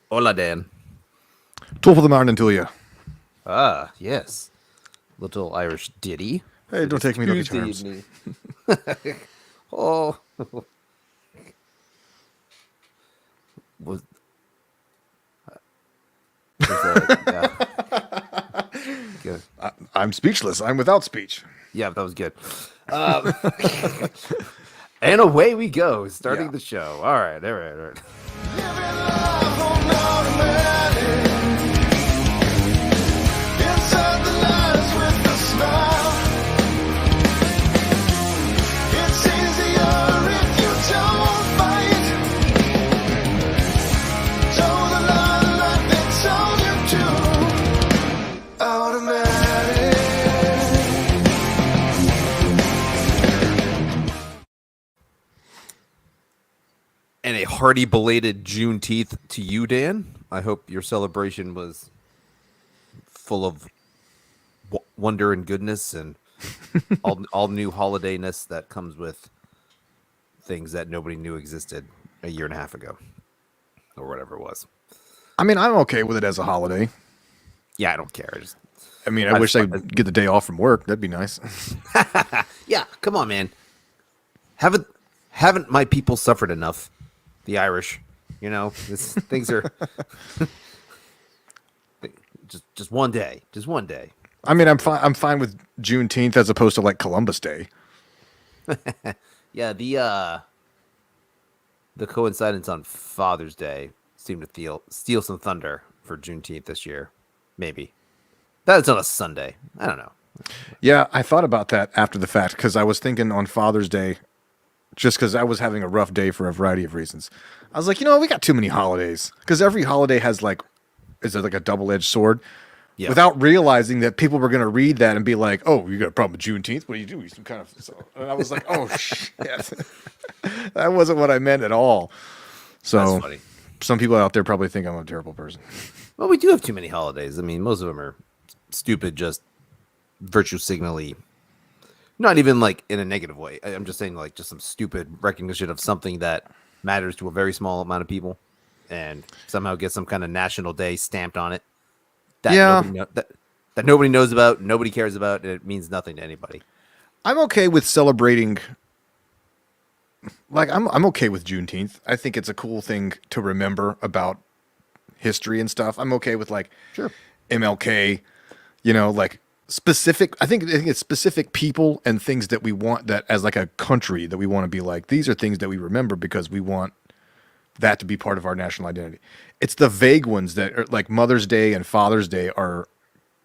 Hola, Dan. 12 of the Mountain until you. Ah, yes. Little Irish ditty Hey, for don't this take me to Lucky Tuesday Charms. evening. Oh, was yeah, good. I'm speechless. I'm without speech. Yeah, that was good. Um, and away we go, starting Yeah. the show. All right, all right, all right. Living life on automatic. Inside the lines with a smile. It's easier if you don't fight. Toe the line like they told you to. Automatic. And a hearty belated Juneteenth to you, Dan. I hope your celebration was full of wonder and goodness and all new holidayness that comes with things that nobody knew existed a year and a half ago or whatever it was. I mean, I'm okay with it as a holiday. Yeah, I don't care. I just I mean, I wish I'd get the day off from work. That'd be nice. yeah, come on, man. Haven't my people suffered enough? The Irish, things are just one day, just one day. I mean, I'm fine with Juneteenth as opposed to like Columbus Day. Yeah, the coincidence on Father's Day seemed to steal some thunder for Juneteenth this year. Maybe that's on a Sunday. I don't know. Yeah, I thought about that after the fact because I was thinking on Father's Day, just because I was having a rough day for a variety of reasons. I was like, we got too many holidays because every holiday has is it like a double-edged sword? Yeah. Without realizing that people were going to read that and be like, "Oh, you got a problem with Juneteenth? What do you do? You some kind of?" So, and I was like, "Oh shit, that wasn't what I meant at all." So, That's funny. some people out there probably think I'm a terrible person. Well, we do have too many holidays. I mean, most of them are stupid, just virtue signally. Not even like in a negative way. I'm just saying like just some stupid recognition of something that matters to a very small amount of people, and somehow get some kind of national day stamped on it. That Yeah. that nobody knows about, nobody cares about, and it means nothing to anybody. I'm okay with celebrating. Like I'm okay with Juneteenth. I think it's a cool thing to remember about history and stuff. I'm okay with like Sure. MLK, like specific. I think it's specific people and things that we want that as like a country that we want to be like. These are things that we remember because we want that to be part of our national identity. It's the vague ones that are like Mother's Day and Father's Day are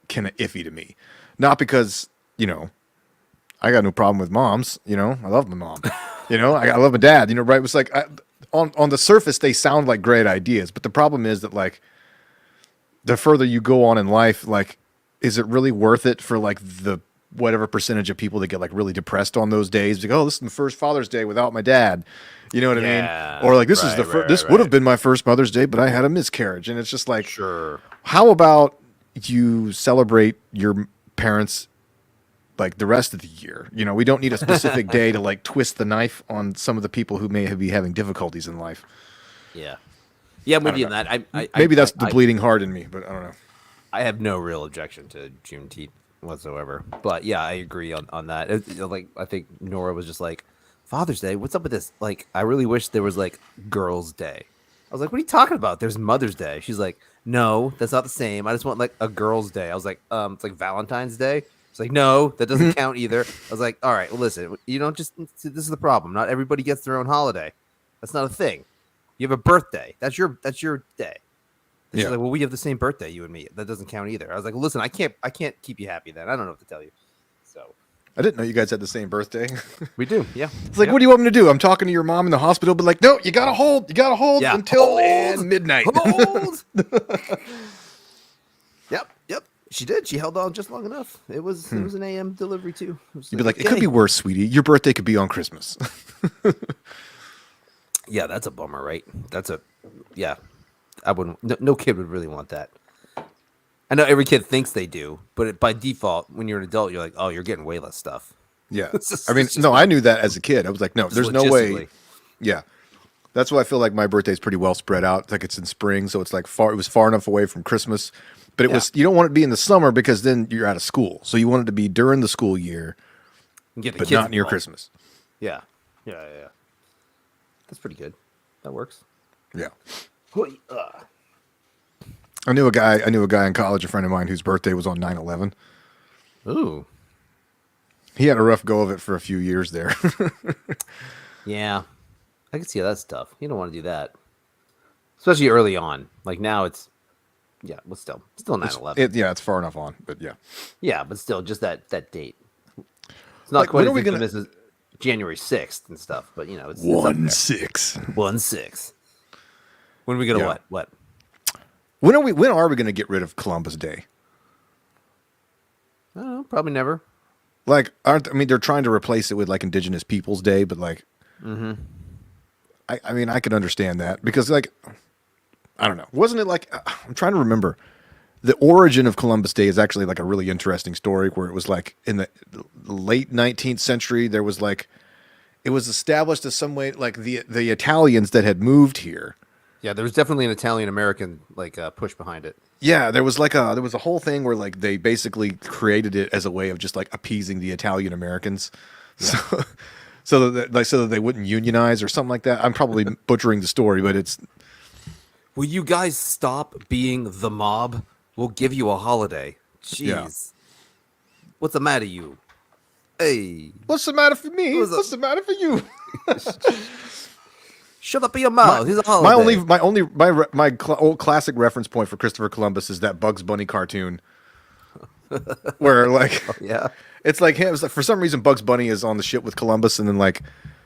kind of iffy to me. Not because, I got no problem with moms, I love my mom. I love my dad, right? It's like on the surface they sound like great ideas, but the problem is that like the further you go on in life, like is it really worth it for like the whatever percentage of people that get like really depressed on those days? Like, oh, this is the first Father's Day without my dad. You know what I Yeah, mean? Or like this is right, the right, this right. would have been my first Mother's Day, but I had a miscarriage, and it's just like, Sure. how about you celebrate your parents like the rest of the year? We don't need a specific day to like twist the knife on some of the people who may be having difficulties in life. Yeah. Yeah, I'm with don't you on know. that. Maybe that's the I bleeding heart in me, but I don't know. I have no real objection to Juneteenth whatsoever. But yeah, I agree on that. Like I think Nora was just like, Father's Day, what's up with this? Like, I really wish there was like Girls' Day. I was like, what are you talking about? There's Mother's Day. She's like, no, that's not the same. I just want like a Girls' Day. I was like, it's like Valentine's Day. It's like, no, that doesn't count either. I was like, all right, well, listen, just this is the problem. Not everybody gets their own holiday. That's not a thing. You have a birthday. That's your day. And she's Yeah. like, well, we have the same birthday, you and me. That doesn't count either. I was like, listen, I can't keep you happy then. I don't know what to tell you. So I didn't know you guys had the same birthday. we do, yeah. It's like, what do you want me to do? I'm talking to your mom in the hospital, but like, no, you gotta hold Yeah. until Hold. midnight. Hold. Yep. She did. She held on just long enough. It was an AM delivery too. You'd be like, it could be worse, sweetie. Your birthday could be on Christmas. Yeah, that's a bummer, right? Yeah. I wouldn't. No kid would really want that. I know every kid thinks they do, but by default, when you're an adult, you're like, oh, you're getting way less stuff. Yeah. It's just- I mean, it's just- no, I knew that as a kid. I was like, no, Just there's no way. logistically. Yeah. That's why I feel like my birthday's pretty well spread out. Like it's in spring, so it's like it was far enough away from Christmas. But you don't want it to be in the summer because then you're out of school. So you want it to be during the school year, Get the but kids not near involved. Christmas. Yeah. That's pretty good. That works. Yeah. Ugh. I knew a guy in college, a friend of mine, whose birthday was on 9/11. Ooh. He had a rough go of it for a few years there. Yeah. I can see how that's tough. You don't want to do that. Especially early on. Like now it's yeah, well still 9/11. Yeah, it's far enough on, but yeah. Yeah, but still just that date. It's not Like, quite when as are we infamous gonna- as January 6th and stuff, but you know, it's up there. 1/6. 1/6. When are we gonna Yeah. what? When are we gonna get rid of Columbus Day? I don't know, probably never. Like, they're trying to replace it with like Indigenous Peoples Day, but like, I mean, I can understand that because like, I don't know, wasn't it like I'm trying to remember, the origin of Columbus Day is actually like a really interesting story where it was like in the late 19th century there was like, it was established as some way like the Italians that had moved here. Yeah, there was definitely an Italian American like push behind it. Yeah, there was a whole thing where like they basically created it as a way of just like appeasing the Italian Americans, so that they wouldn't unionize or something like that. I'm probably butchering the story, but it's Will you guys stop being the mob? We'll give you a holiday. Jeez. Yeah. What's the matter, you? Hey, what's the matter for me? What was What's the matter for you? shut up in your mouth. Here's a holiday. My old classic reference point for Christopher Columbus is that Bugs Bunny cartoon, where like Yeah. it's like him. It's like, for some reason, Bugs Bunny is on the ship with Columbus, and then like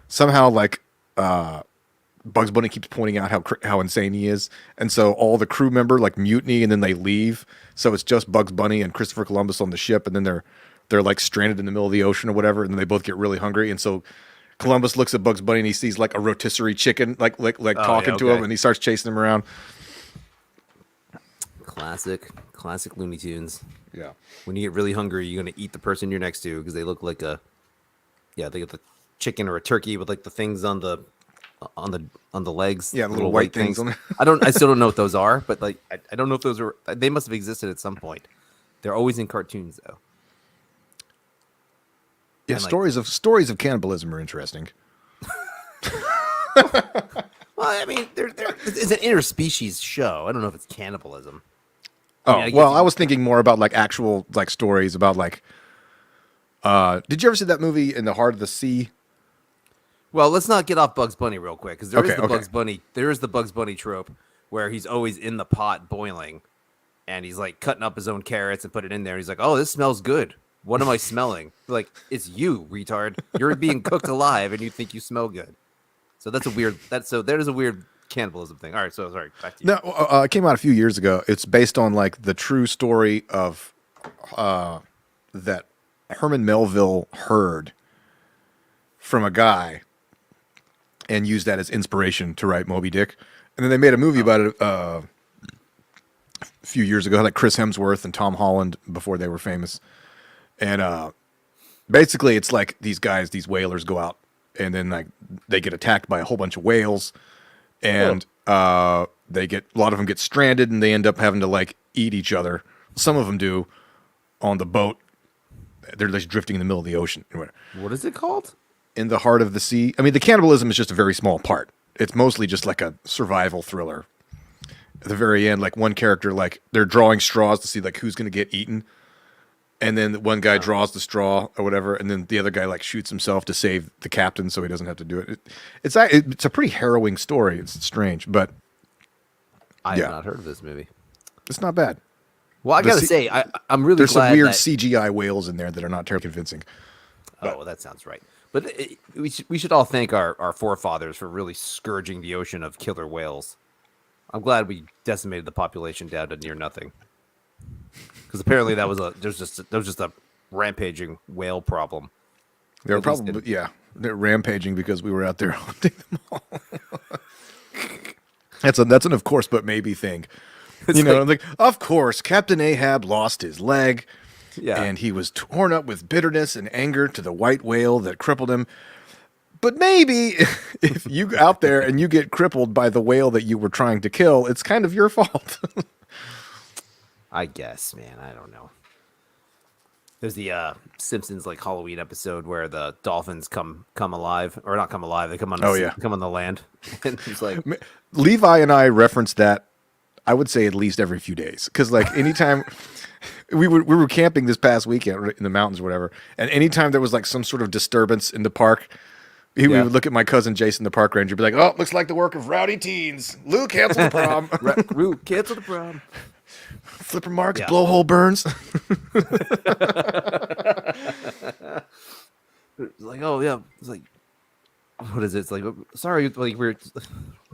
somehow like Bugs Bunny keeps pointing out how insane he is, and so all the crew member like mutiny, and then they leave. So it's just Bugs Bunny and Christopher Columbus on the ship, and then they're like stranded in the middle of the ocean or whatever, and then they both get really hungry, and so Columbus looks at Bugs Bunny and he sees like a rotisserie chicken like talking yeah, to him, okay. and he starts chasing him around. Classic Looney Tunes. Yeah. When you get really hungry, you're gonna eat the person you're next to because they look like they got the chicken or a turkey with like the things on the legs. Yeah, the little white things on there. I still don't know what those are, but like I don't know if those are. They must have existed at some point. They're always in cartoons though. Yeah, And, like- stories of cannibalism are interesting. Well, I mean, it's an interspecies show. I don't know if it's cannibalism. Oh, I guess well, you- I was thinking more about like actual like stories about like did you ever see that movie In the Heart of the Sea? Well, let's not get off Bugs Bunny real quick because there is Okay, the okay. Bugs Bunny. There is the Bugs Bunny trope where he's always in the pot boiling, and he's like cutting up his own carrots and put it in there. He's like, "Oh, this smells good. What am I smelling?" Like, it's you, retard. You're being cooked alive, and you think you smell good. So that's a weird. There's a weird cannibalism thing. All right, so sorry. Back to you. No, it came out a few years ago. It's based on like the true story of that Herman Melville heard from a guy and used that as inspiration to write Moby Dick. And then they made a movie about it a few years ago, like Chris Hemsworth and Tom Holland before they were famous. And basically it's like these whalers go out and then like they get attacked by a whole bunch of whales, and a lot of them get stranded and they end up having to like eat each other. Some of them do on the boat. They're just drifting in the middle of the ocean. What is it called? In the Heart of the Sea. I mean, the cannibalism is just a very small part. It's mostly just like a survival thriller. At the very end, like one character, like they're drawing straws to see like who's going to get eaten. And then one guy draws the straw or whatever, and then the other guy like shoots himself to save the captain so he doesn't have to do it. It's a pretty harrowing story. It's strange, but I Yeah. have not heard of this movie. it's not bad. Well, I The gotta C- say, I'm really There's glad some weird that, CGI whales in there that are not terribly convincing. Oh, that sounds right. But we should all thank our forefathers for really scourging the ocean of killer whales. I'm glad we decimated the population down to near nothing. Because apparently there was just a rampaging whale problem. They're At least probably they're rampaging because we were out there hunting them all. that's an of course but maybe thing. It's Like of course Captain Ahab lost his leg. Yeah. And he was torn up with bitterness and anger to the white whale that crippled him. But maybe if you go out there and you get crippled by the whale that you were trying to kill, it's kind of your fault. I guess, man. I don't know. There's the Simpsons like Halloween episode where the dolphins come alive, or not come alive. They come on. Come on the land, and he's like, Levi and I referenced that, I would say at least every few days, because like anytime we were camping this past weekend in the mountains or whatever, and anytime there was like some sort of disturbance in the park, we would look at my cousin Jason, the park ranger, be like, "Oh, looks like the work of rowdy teens. Lou canceled the prom. Rue, cancel the prom. Flipper Marks, blowhole burns." It's like, oh yeah, it's like, what is it? It's like, sorry, like we're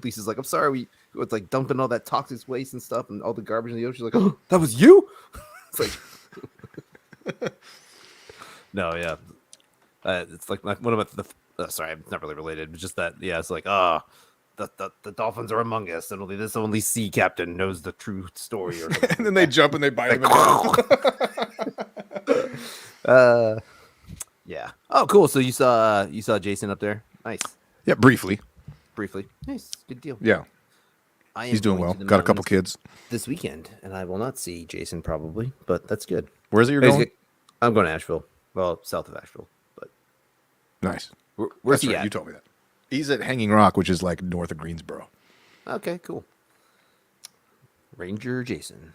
Lisa's like, I'm sorry, we was like dumping all that toxic waste and stuff and all the garbage in the ocean. Like, oh, that was you? It's like, no, yeah, it's like one of the sorry, it's not really related, but just that, yeah, it's like, the dolphins are among us, and only sea captain knows the true story. Or and then they jump and they bite him. Yeah. Oh, cool. So you saw Jason up there. Nice. Yeah, briefly. Nice. Good deal. Yeah, I am he's doing going well. to the Got a couple mountains kids. this weekend, and I will not see Jason probably, but that's good. Where's it you're going? I'm going to Asheville. Well, south of Asheville, but Nice. where's That's he right. at? You told me that. He's at Hanging Rock, which is like north of Greensboro. Okay, cool. Ranger Jason.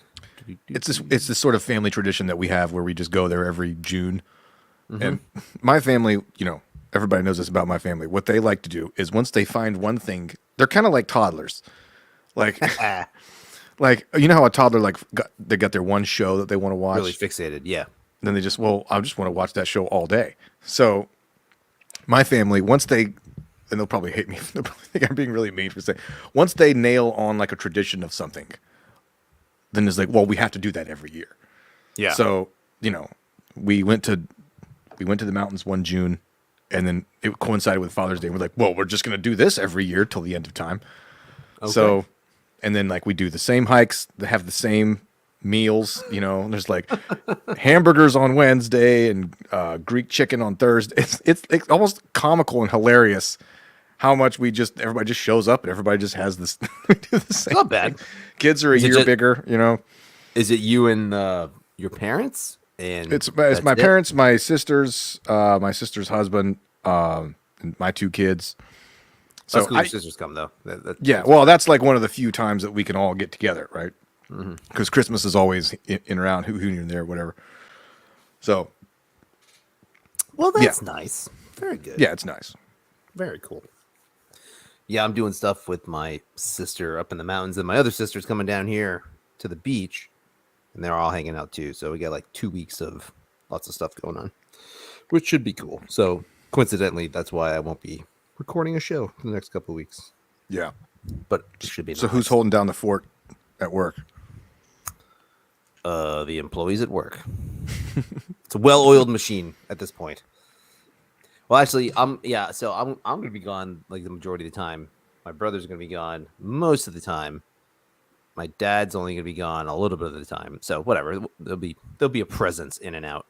It's this sort of family tradition that we have where we just go there every June. And my family, everybody knows this about my family. What they like to do is once they find one thing, they're kind of like toddlers. Like, like you know how a toddler they got their one show that they want to watch. Really fixated. Yeah. Then they just, I just want to watch that show all day. So my family, and they'll probably hate me. They'll probably think I'm being really mean for saying, once they nail on like a tradition of something, then it's like, well, we have to do that every year. Yeah. So, we went to the mountains one June, and then it coincided with Father's Day. We're like, well, we're just going to do this every year till the end of time. Okay. So, and then like we do the same hikes, they have the same meals, there's like hamburgers on Wednesday and Greek chicken on Thursday. It's almost comical and hilarious how much everybody just shows up and everybody just has this. We do the same. Not bad. Kids are a year bigger, Is it you and your parents? And It's my parents, my sisters, my sister's husband, and my two kids. So That's cool. Your sisters come though. Yeah, well, that's like one of the few times that we can all get together, right? Because Christmas is always in around who you're there, whatever. So, well, that's nice. Very good. Yeah, it's nice. Very cool. Yeah, I'm doing stuff with my sister up in the mountains, and my other sister's coming down here to the beach, and they're all hanging out too. So we got like 2 weeks of lots of stuff going on, which should be cool. So coincidentally, that's why I won't be recording a show for the next couple of weeks. Yeah. But it should be So nice. who's holding down the fort at work? The employees at work. It's a well-oiled machine at this point. Well, actually, I'm going to be gone like the majority of the time. My brother's going to be gone most of the time. My dad's only going to be gone a little bit of the time. So whatever, there'll be a presence in and out.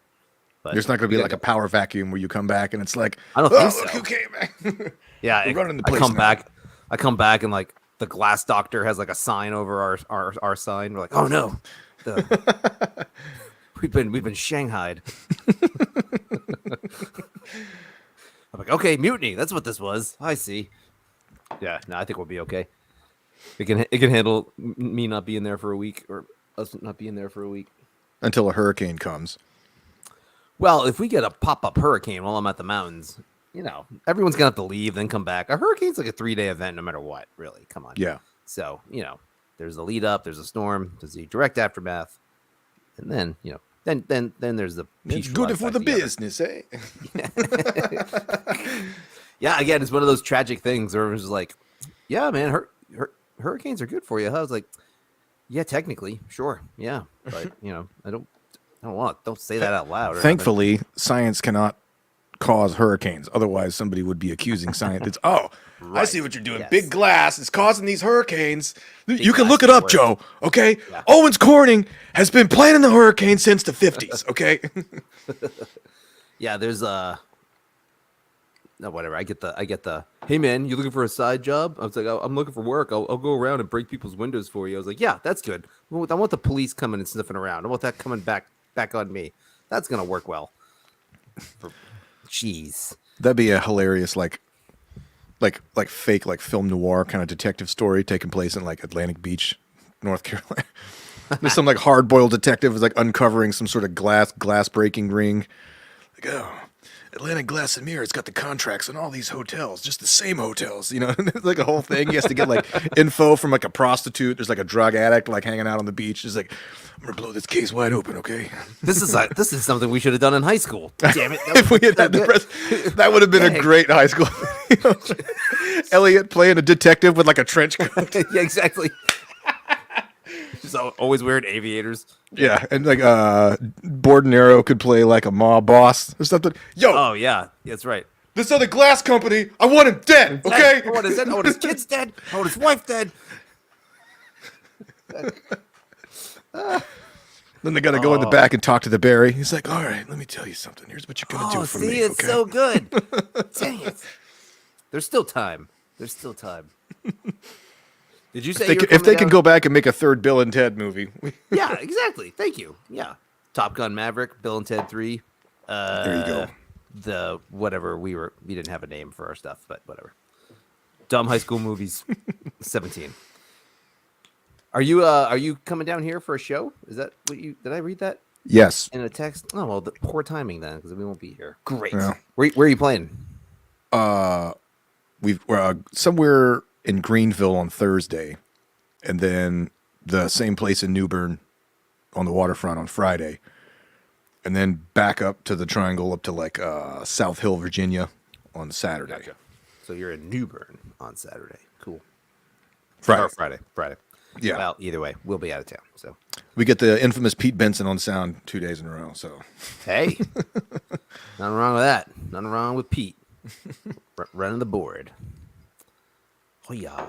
But There's not going to be like a power vacuum where you come back and it's like, I don't oh, think so. look who came back. Yeah, We're running the I place come now. back. I come back and like the glass doctor has like a sign over our sign. We're like, oh no, we've been shanghaied. I'm like, okay, mutiny. That's what this was. I see. Yeah, no, I think we'll be okay. It can handle me not being there for a week or us not being there for a week. Until a hurricane comes. Well, if we get a pop-up hurricane while I'm at the mountains, everyone's gonna have to leave, then come back. A hurricane's like a 3-day event, no matter what. Really, come on. Yeah. So there's a lead up, there's a storm, there's the direct aftermath, and then then there's the It's peaceful good for the aspect together. business, eh? Yeah, again, it's one of those tragic things where it was like, yeah, man, hurricanes are good for you. I was like, yeah, technically, sure, yeah, but I don't say that out loud. Thankfully, science cannot cause hurricanes. Otherwise, somebody would be accusing science. It's, I Right. see what you're doing. Yes. Big glass is causing these hurricanes. You can glass look it is up, worse. Joe. Okay. Yeah. Owens Corning has been planning the hurricane since the 50s. Okay. Yeah, there's no, whatever. I get the. Hey man, you looking for a side job? I was like, I'm looking for work. I'll go around and break people's windows for you. I was like, yeah, that's good. I want the police coming and sniffing around. I want that coming back on me. That's gonna work well. Jeez. That'd be a hilarious like fake like film noir kind of detective story taking place in like Atlantic Beach, North Carolina. There's some like hard boiled detective is like uncovering some sort of glass breaking ring. Like, oh, Atlantic Glass and Mirror, it's got the contracts on all these hotels, just the same hotels, you know. It's like a whole thing. He has to get like info from like a prostitute. There's like a drug addict like hanging out on the beach. He's like, I'm gonna blow this case wide open, okay? This is something we should have done in high school. Damn it! If we had the press, that would have been a great high school. Elliot playing a detective with like a trench coat. Yeah, exactly. Just always wearing aviators. Yeah, and like Bordenaro could play like a mob boss or something. Yo, Oh yeah, that's right. this other glass company, I want him dead, okay? I want his kids dead. I want his wife dead. Then they got to go in the back and talk to the Barry. He's like, all right, let me tell you something. Here's what you're going to do for see, me, it's okay? so good. Dang it. There's still time. Did you say If they can go back and make a third Bill and Ted movie. Yeah, exactly. Thank you. Yeah. Top Gun Maverick, Bill and Ted 3. There you go. The whatever we didn't have a name for our stuff, but whatever. Dumb high school movies 17. Are you coming down here for a show? Is that what you did I read that Yes. in a text? Oh well, poor timing then because we won't be here. Great. Yeah. Where are you playing? We're somewhere in Greenville on Thursday, and then the same place in Newbern on the waterfront on Friday, and then back up to the Triangle up to like South Hill, Virginia on Saturday. Gotcha. So you're in Newbern on Saturday. Cool. Friday. Or Friday. Yeah. Well, either way, we'll be out of town. So We get the infamous Pete Benson on sound 2 days in a row. So hey, nothing wrong with that. Nothing wrong with Pete running the board. Oh yeah.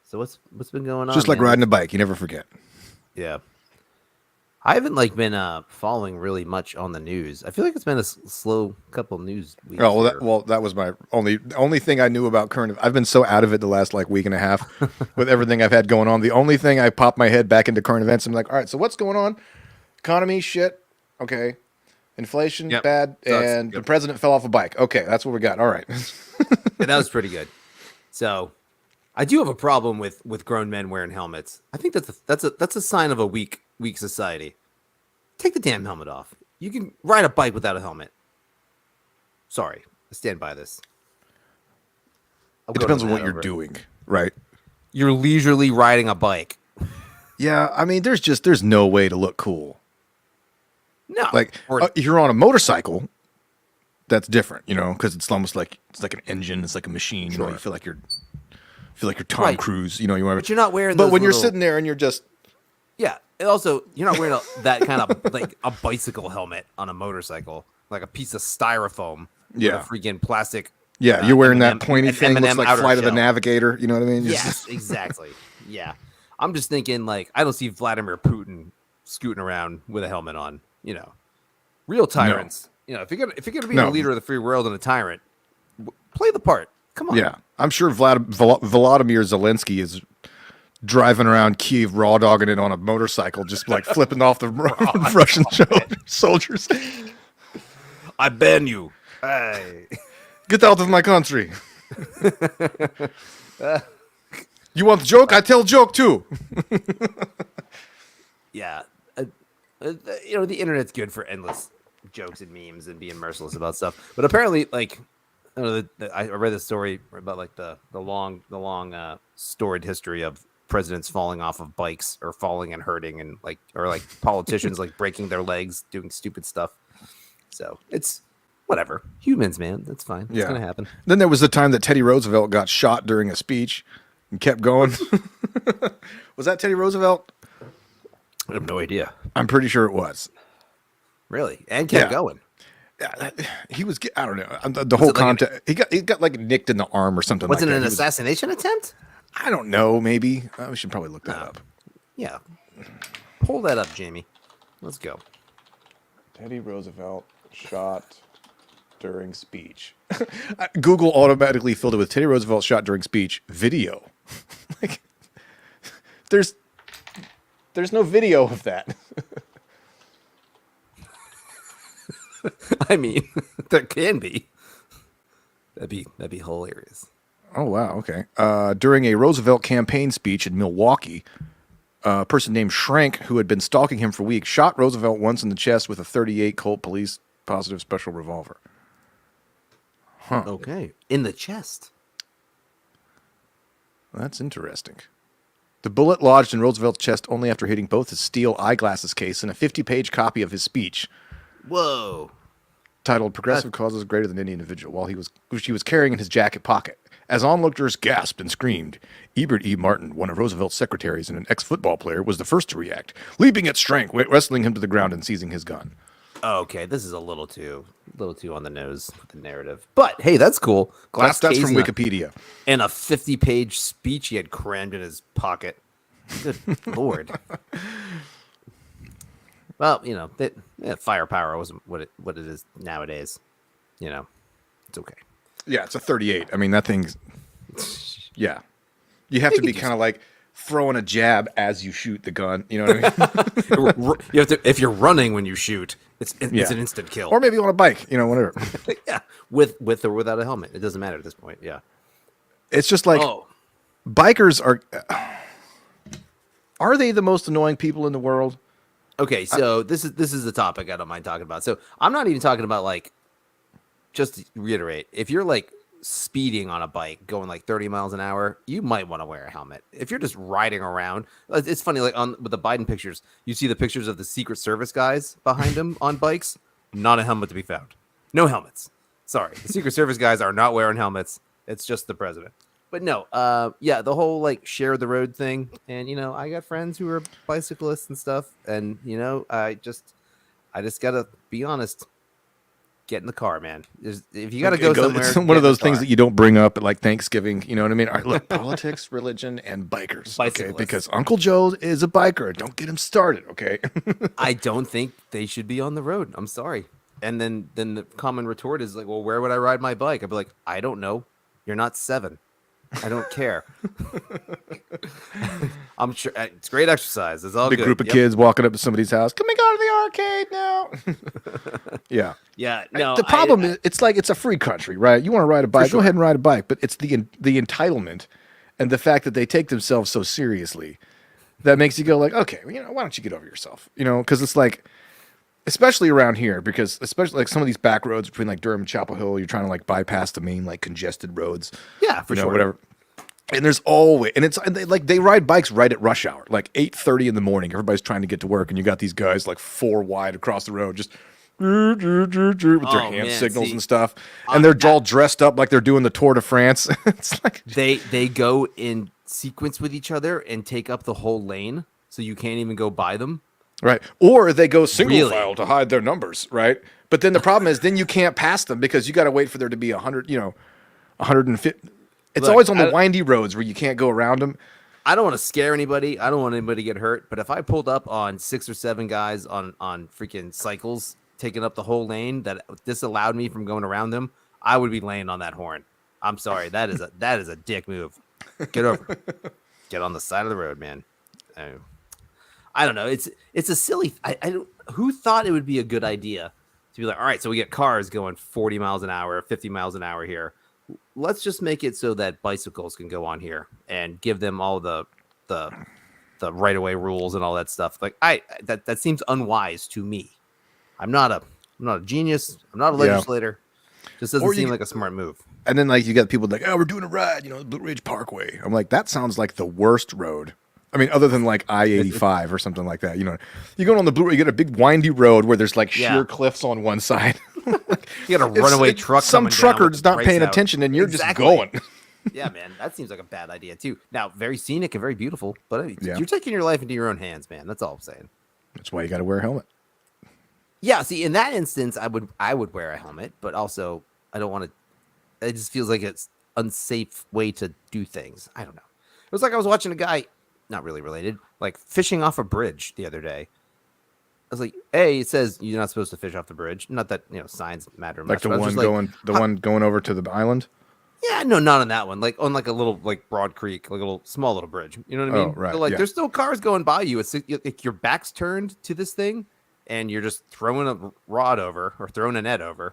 So what's been going on? just like man? riding a bike, you never forget. Yeah. I haven't been following really much on the news. I feel like it's been a slow couple news weeks. Oh here. that was my only thing I knew about current. I've been so out of it the last like week and a half with everything I've had going on. The only thing I popped my head back into current events. I'm like, all right, so what's going on? Economy shit. Okay. Inflation Yep. bad, So it's and good. the president fell off a bike. Okay, that's what we got. All right. And that was pretty good. So I do have a problem with grown men wearing helmets. I think that's a sign of a weak society. Take the damn helmet off. You can ride a bike without a helmet. Sorry, I stand by this. It depends on what you're doing, right? You're leisurely riding a bike. Yeah, I mean, there's no way to look cool. No, Like or if you're on a motorcycle, that's different, you know, because it's almost like it's like an engine, it's like a machine. You know, you feel like you're Tom Right. Cruise. You know, you want. but you're not wearing. But those when you're little- sitting there and you're just yeah, and also you're not wearing that kind of like a bicycle helmet on a motorcycle, like a piece of styrofoam. Yeah. with a freaking plastic. you're wearing that M&M pointy thing, looks M&M like outer Flight of the shell. Navigator. You know what I mean? You're Yes, just- exactly. Yeah. I'm just thinking like I don't see Vladimir Putin scooting around with a helmet on, you know. Real tyrants. You know, if you're gonna be No. a leader of the free world and a tyrant, play the part. Come on. Yeah, I'm sure Volodymyr Zelensky is driving around Kiev, raw dogging it on a motorcycle, just like flipping off the Russian soldiers. I ban you. Hey. Get out of my country. You want the joke? I tell joke too. Yeah. You know, the internet's good for endless jokes and memes and being merciless about stuff. But apparently, like, I don't know, I read this story about like the long storied history of presidents falling off of bikes or falling and hurting and like politicians like breaking their legs doing stupid stuff. So it's whatever. Humans, man. That's fine. It's gonna happen. Then there was the time that Teddy Roosevelt got shot during a speech and kept going. Was that Teddy Roosevelt? I have no idea. I'm pretty sure it was. Really? And kept Yeah. going. Yeah, he was. I don't know. The whole it like an- context. He got like nicked in the arm or something. Was like it that. an He was- assassination attempt? I don't know. Maybe we should probably look that up. Yeah. Pull that up, Jamie. Let's go. Teddy Roosevelt shot during speech. Google automatically filled it with Teddy Roosevelt shot during speech video. Like, there's no video of that. I mean, there can be. That'd be hilarious. Oh wow, okay. During a Roosevelt campaign speech in Milwaukee, a person named Shrank, who had been stalking him for weeks, shot Roosevelt once in the chest with a .38 Colt Police positive special revolver. Okay, in the chest. That's interesting. The bullet lodged in Roosevelt's chest only after hitting both his steel eyeglasses case and a 50-page copy of his speech Whoa. titled "Progressive Causes Greater Than Any Individual," which he was carrying in his jacket pocket. As onlookers gasped and screamed, Ebert E. Martin, one of Roosevelt's secretaries and an ex-football player, was the first to react, leaping at Shrank, wrestling him to the ground and seizing his gun. Okay, this is a little too on the nose with the narrative. But hey, that's cool. Glass That's case from and Wikipedia. and a 50-page speech he had crammed in his pocket. Good lord. Well, you know, firepower wasn't what it is nowadays. You know, it's okay. Yeah, it's a .38. I mean, that thing's... Yeah. You have to be kind of like throwing a jab as you shoot the gun. You know what I mean? You have to, if you're running when you shoot, it's Yeah. an instant kill. Or maybe on a bike, you know, whatever. Yeah, with or without a helmet, it doesn't matter at this point. Yeah. It's just like bikers are they the most annoying people in the world? Okay, so this is the topic I don't mind talking about. So I'm not even talking about like, just to reiterate, if you're like speeding on a bike going like 30 miles an hour, you might want to wear a helmet. If you're just riding around, it's funny, like with the Biden pictures, you see the pictures of the Secret Service guys behind him on bikes, not a helmet to be found. No helmets. Sorry. The Secret Service guys are not wearing helmets. It's just the president. But no, yeah, the whole like share the road thing. And, you know, I got friends who are bicyclists and stuff. And, you know, I just got to be honest. Get in the car, man. If you got to go somewhere. It's one of those things that you don't bring up at like Thanksgiving. You know what I mean? All right, look, politics, religion, and bikers. Okay, because Uncle Joe is a biker. Don't get him started, okay? I don't think they should be on the road. I'm sorry. And then the common retort is like, well, where would I ride my bike? I'd be like, I don't know. You're not 7. I don't care. I'm sure it's great exercise. It's all Big good. group of kids walking up to somebody's house. Can we go to the arcade now? Yeah. Yeah. No. The problem is, it's like it's a free country, right? You want to ride a bike, go ahead and ride a bike. But it's the entitlement and the fact that they take themselves so seriously that makes you go like, okay, well, you know, why don't you get over yourself? You know, because it's like, especially around here, because especially like some of these back roads between like Durham and Chapel Hill, you're trying to like bypass the main like congested roads. Yeah, for sure. Whatever. And there's always, and they ride bikes right at rush hour, like 8:30 in the morning. Everybody's trying to get to work, and you got these guys like 4 wide across the road, just with their hand signals and stuff, and they're all dressed up like they're doing the Tour de France. It's like they go in sequence with each other and take up the whole lane, so you can't even go by them. Right. Or they go single file to hide their numbers, right? But then the problem is then you can't pass them because you got to wait for there to be 100, 150. It's always on the windy roads where you can't go around them. I don't want to scare anybody. I don't want anybody to get hurt. But if I pulled up on 6 or 7 guys on freaking cycles taking up the whole lane that disallowed me from going around them, I would be laying on that horn. I'm sorry. That is a dick move. Get over it. Get on the side of the road, man. I don't know. It's a silly. I don't. Who thought it would be a good idea to be like, all right, so we get cars going 40 miles an hour, 50 miles an hour here. Let's just make it so that bicycles can go on here and give them all the right of way rules and all that stuff. Like that seems unwise to me. I'm not a genius. I'm not a legislator. Just doesn't seem like a smart move. And then like you got people like, oh, we're doing a ride, the Blue Ridge Parkway. I'm like, that sounds like the worst road. I mean, other than like I-85 or something like that, you're going on the Blue, you get a big windy road where there's like sheer cliffs on one side. You got a runaway truck. Some trucker's not paying attention and you're just going. Yeah, man, that seems like a bad idea too. Now, very scenic and very beautiful, but you're taking your life into your own hands, man. That's all I'm saying. That's why you got to wear a helmet. Yeah, see, in that instance, I would wear a helmet, but also I don't want to. It just feels like it's unsafe way to do things. I don't know. It was like I was watching a guy. Not really related, like fishing off a bridge the other day. was like, A, it says you're not supposed to fish off the bridge. Not that signs matter Like much. the but I was one just like, going, one going over to the island. yeah, no, not on that one. Like on like a little like Broad Creek, like a little small little bridge. You know what I Oh, mean? right, So like, yeah. there's still cars going by you. It's like your back's turned to this thing, and you're just throwing a rod over or throwing a net over,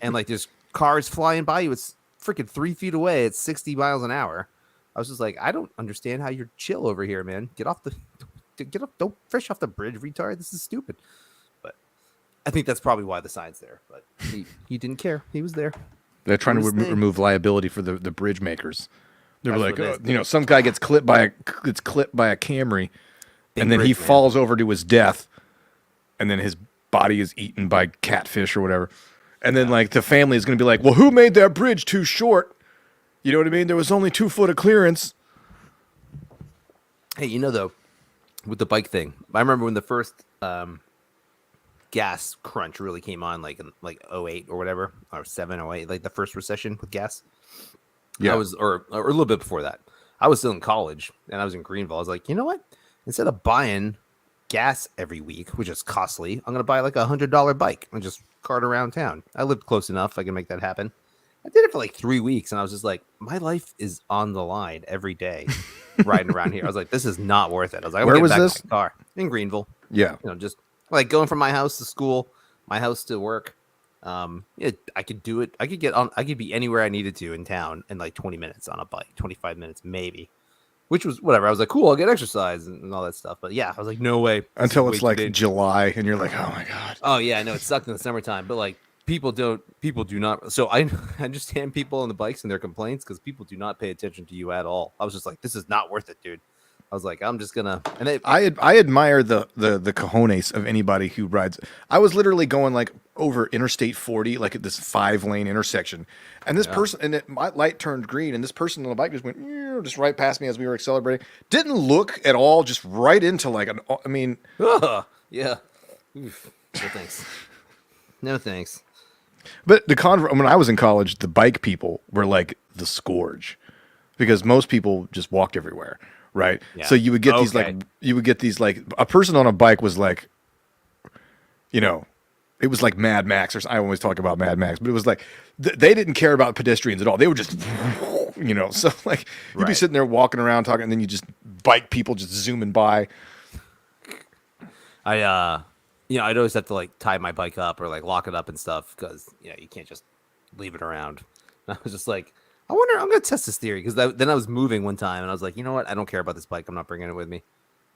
and like there's cars flying by you. It's freaking 3 feet away. It's 60 miles an hour. I was just like, I don't understand how you're chill over here, man. Get off the, get up, don't fish off the bridge, retard. This is stupid. But I think that's probably why the sign's there. But he didn't care. He was there. They're trying to Who's they? remove liability for the bridge makers. They were That's like, what it is. some guy gets clipped by a Camry, Big and then he bridge, man. falls over to his death, and then his body is eaten by catfish or whatever. And then like the family is going to be like, well, who made that bridge too short? You know what I mean? There was only 2 foot of clearance. Hey, though, with the bike thing, I remember when the first gas crunch really came on, like in like '08 or whatever, or 7, '08, like the first recession with gas. Yeah. I was, or a little bit before that. I was still in college and I was in Greenville. I was like, you know what? Instead of buying gas every week, which is costly, I'm gonna buy like $100 bike and just cart around town. I lived close enough; I can make that happen. I did it for like 3 weeks, and I was just like, my life is on the line every day, riding around here. I was like, this is not worth it. I was like, I'm Where getting was back in this? my car in Greenville. Yeah. Just like going from my house to school, my house to work. Yeah, I could do it. I could get on. I could be anywhere I needed to in town in like 20 minutes on a bike, 25 minutes maybe, which was whatever. I was like, cool, I'll get exercise and all that stuff. But yeah, I was like, no way. This is Until way it's too like dangerous. July, and you're like, oh my god. Oh yeah, I know it sucked in the summertime, but like people do not. So I understand people on the bikes and their complaints because people do not pay attention to you at all. I was just like, this is not worth it, dude. I was like, I'm just gonna. And they, I admire the cojones of anybody who rides. I was literally going like over Interstate 40, like at this 5-lane intersection, and this person, and my light turned green, and this person on the bike just went just right past me as we were accelerating. Didn't look at all, just right into like an. I mean, yeah. Oof. No thanks. No thanks. but when I was in college, the bike people were like the scourge, because most people just walked everywhere. Right. Yeah. So you would get Okay. these like a person on a bike was like, it was like Mad Max, or I always talk about Mad Max, but it was like they didn't care about pedestrians at all. They were just, so like you'd be Right. sitting there walking around talking, and then you just bike people just zooming by. I'd always have to like tie my bike up or like lock it up and stuff because you can't just leave it around. And I was just like, I wonder, I'm gonna test this theory because then I was moving one time and I was like, you know what? I don't care about this bike. I'm not bringing it with me.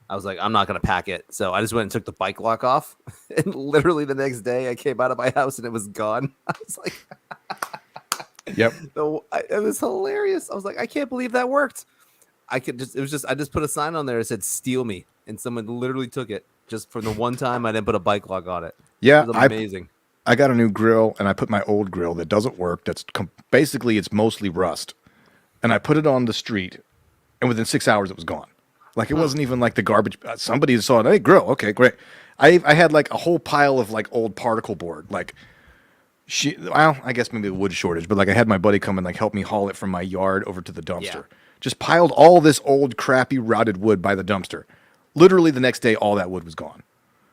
I was like, I'm not gonna pack it. So I just went and took the bike lock off, and literally the next day I came out of my house and it was gone. I was like, Yep. it was hilarious. I was like, I can't believe that worked. I just put a sign on there that said "Steal me," and someone literally took it just for the one time I didn't put a bike lock on it. Yeah, It was amazing. I got a new grill, and I put my old grill that doesn't work. That's basically it's mostly rust, and I put it on the street, and within 6 hours it was gone. Like it wasn't even like the garbage. Somebody saw it. Hey, grill. Okay, great. I had like a whole pile of like old particle board. Like I guess maybe a wood shortage, but like I had my buddy come and like help me haul it from my yard over to the dumpster. Yeah. Just piled all this old crappy rotted wood by the dumpster. Literally the next day, all that wood was gone.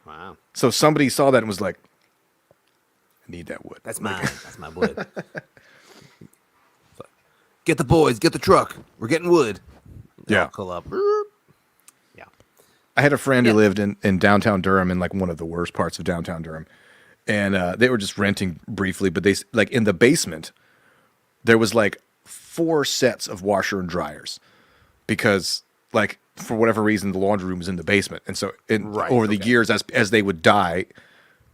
Wow, So somebody saw that and was like, I need that wood. that's mine. That's my wood. Get the boys. Get the truck. We're getting wood. Yeah. I'll pull up. Yeah. I had a friend Yeah. who lived in downtown Durham, in like one of the worst parts of downtown Durham. And they were just renting briefly, but they like in the basement, there was like 4 sets of washer and dryers because like for whatever reason, the laundry room was in the basement. And so Right, over the okay. years, as they would die,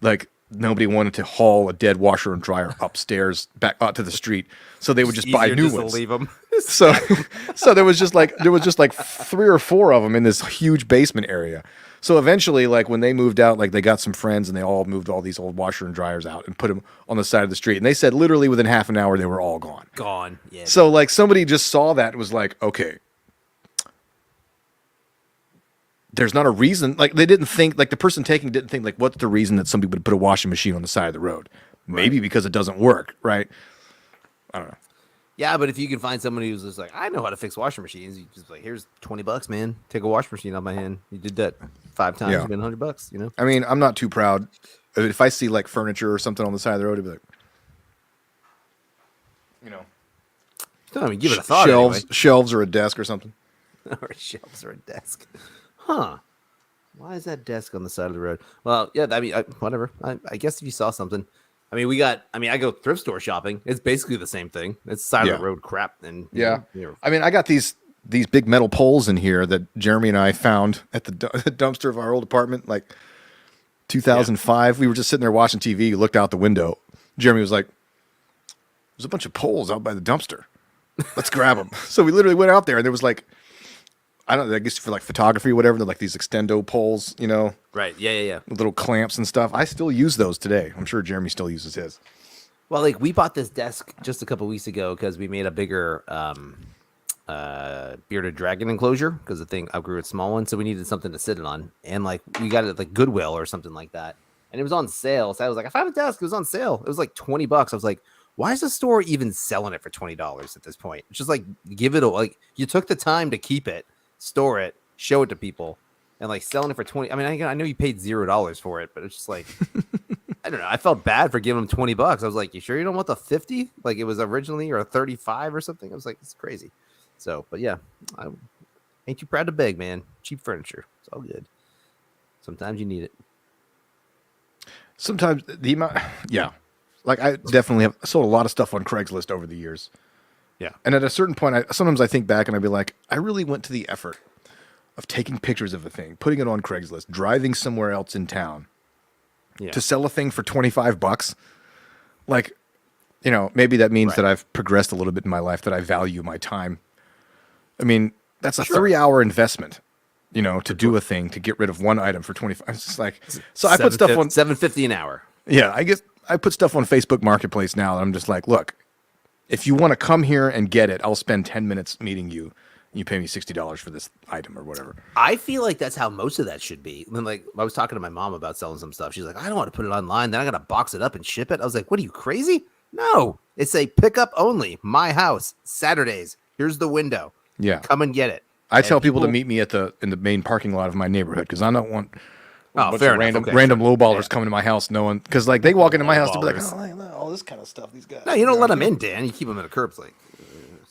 like nobody wanted to haul a dead washer and dryer upstairs back out to the street. So they would just buy Easier new just ones. to leave them. So, so there was just like 3 or 4 of them in this huge basement area. So eventually, like when they moved out, like they got some friends and they all moved all these old washer and dryers out and put them on the side of the street. And they said literally within half an hour they were all gone. Gone. Yeah. So like somebody just saw that and was like, okay, there's not a reason. Like they didn't think, like the person taking didn't think like, what's the reason that somebody would put a washing machine on the side of the road? Maybe because it doesn't work, right? I don't know. Yeah, but if you can find somebody who's just like, I know how to fix washing machines, you just like, here's $20, man. Take a washing machine out of my hand. You did that. 5 times, Yeah. it's been $100. You know. I mean, I'm not too proud. If I see like furniture or something on the side of the road, I'd be like, you know, I mean, give it a thought. shelves or a desk or something. Anyway. Or shelves or a desk. Huh? Why is that desk on the side of the road? Well, yeah. I mean, whatever. I guess if you saw something. I mean, I go thrift store shopping. It's basically the same thing. It's side of the road crap. And I mean, I got these big metal poles in here that Jeremy and I found at the dumpster of our old apartment, like 2005. We were just sitting there watching TV. Looked out the window. Jeremy was like, "There's a bunch of poles out by the dumpster. Let's grab them." So we literally went out there, and there was like, I don't know, I guess for like photography or whatever, they're like these extendo poles, you know, right. Yeah. with little clamps and stuff. I still use those today. I'm sure Jeremy still uses his. Well, like we bought this desk just a couple weeks ago because we made a bigger bearded dragon enclosure because the thing outgrew its small one, so we needed something to sit it on, and like we got it at like Goodwill or something like that, and it was on sale. So I was like, I found a desk. It was on sale. It was like $20. I was like, why is the store even selling it for $20 at this point? It's just like give it a like you took the time to keep it, store it, show it to people, and like selling it for 20. I mean, I know you paid $0 for it, but it's just like I don't know. I felt bad for giving them $20. I was like, you sure you don't want the 50? Like it was originally or 35 or something. I was like, it's crazy. So, but yeah, I ain't too proud to beg, man. Cheap furniture. It's all good. Sometimes you need it. Sometimes the amount, yeah. Like I definitely have sold a lot of stuff on Craigslist over the years. Yeah. And at a certain point, sometimes I think back and I'd be like, I really went to the effort of taking pictures of a thing, putting it on Craigslist, driving somewhere else in town to sell a thing for $25. Like, you know, maybe that means that I've progressed a little bit in my life, that I value my time. I mean, that's a 3-hour investment, you know, to do a thing, to get rid of one item for 25. It's just like, so I put stuff on $7.50 an hour. Yeah, I put stuff on Facebook Marketplace now, and I'm just like, look, if you want to come here and get it, I'll spend 10 minutes meeting you. And you pay me $60 for this item or whatever. I feel like that's how most of that should be. When like I was talking to my mom about selling some stuff. She's like, I don't want to put it online. Then I got to box it up and ship it. I was like, what are you, crazy? No, it's a pickup only. My house, Saturdays. Here's the window. Yeah. Come and get it. I tell people to meet me in the main parking lot of my neighborhood because I don't want fair random enough. Okay, lowballers coming to my house knowing, because like they walk into my house to be like, oh, all this kind of stuff, these guys. No, you don't let them in, Dan. You keep them at a curbs. Like,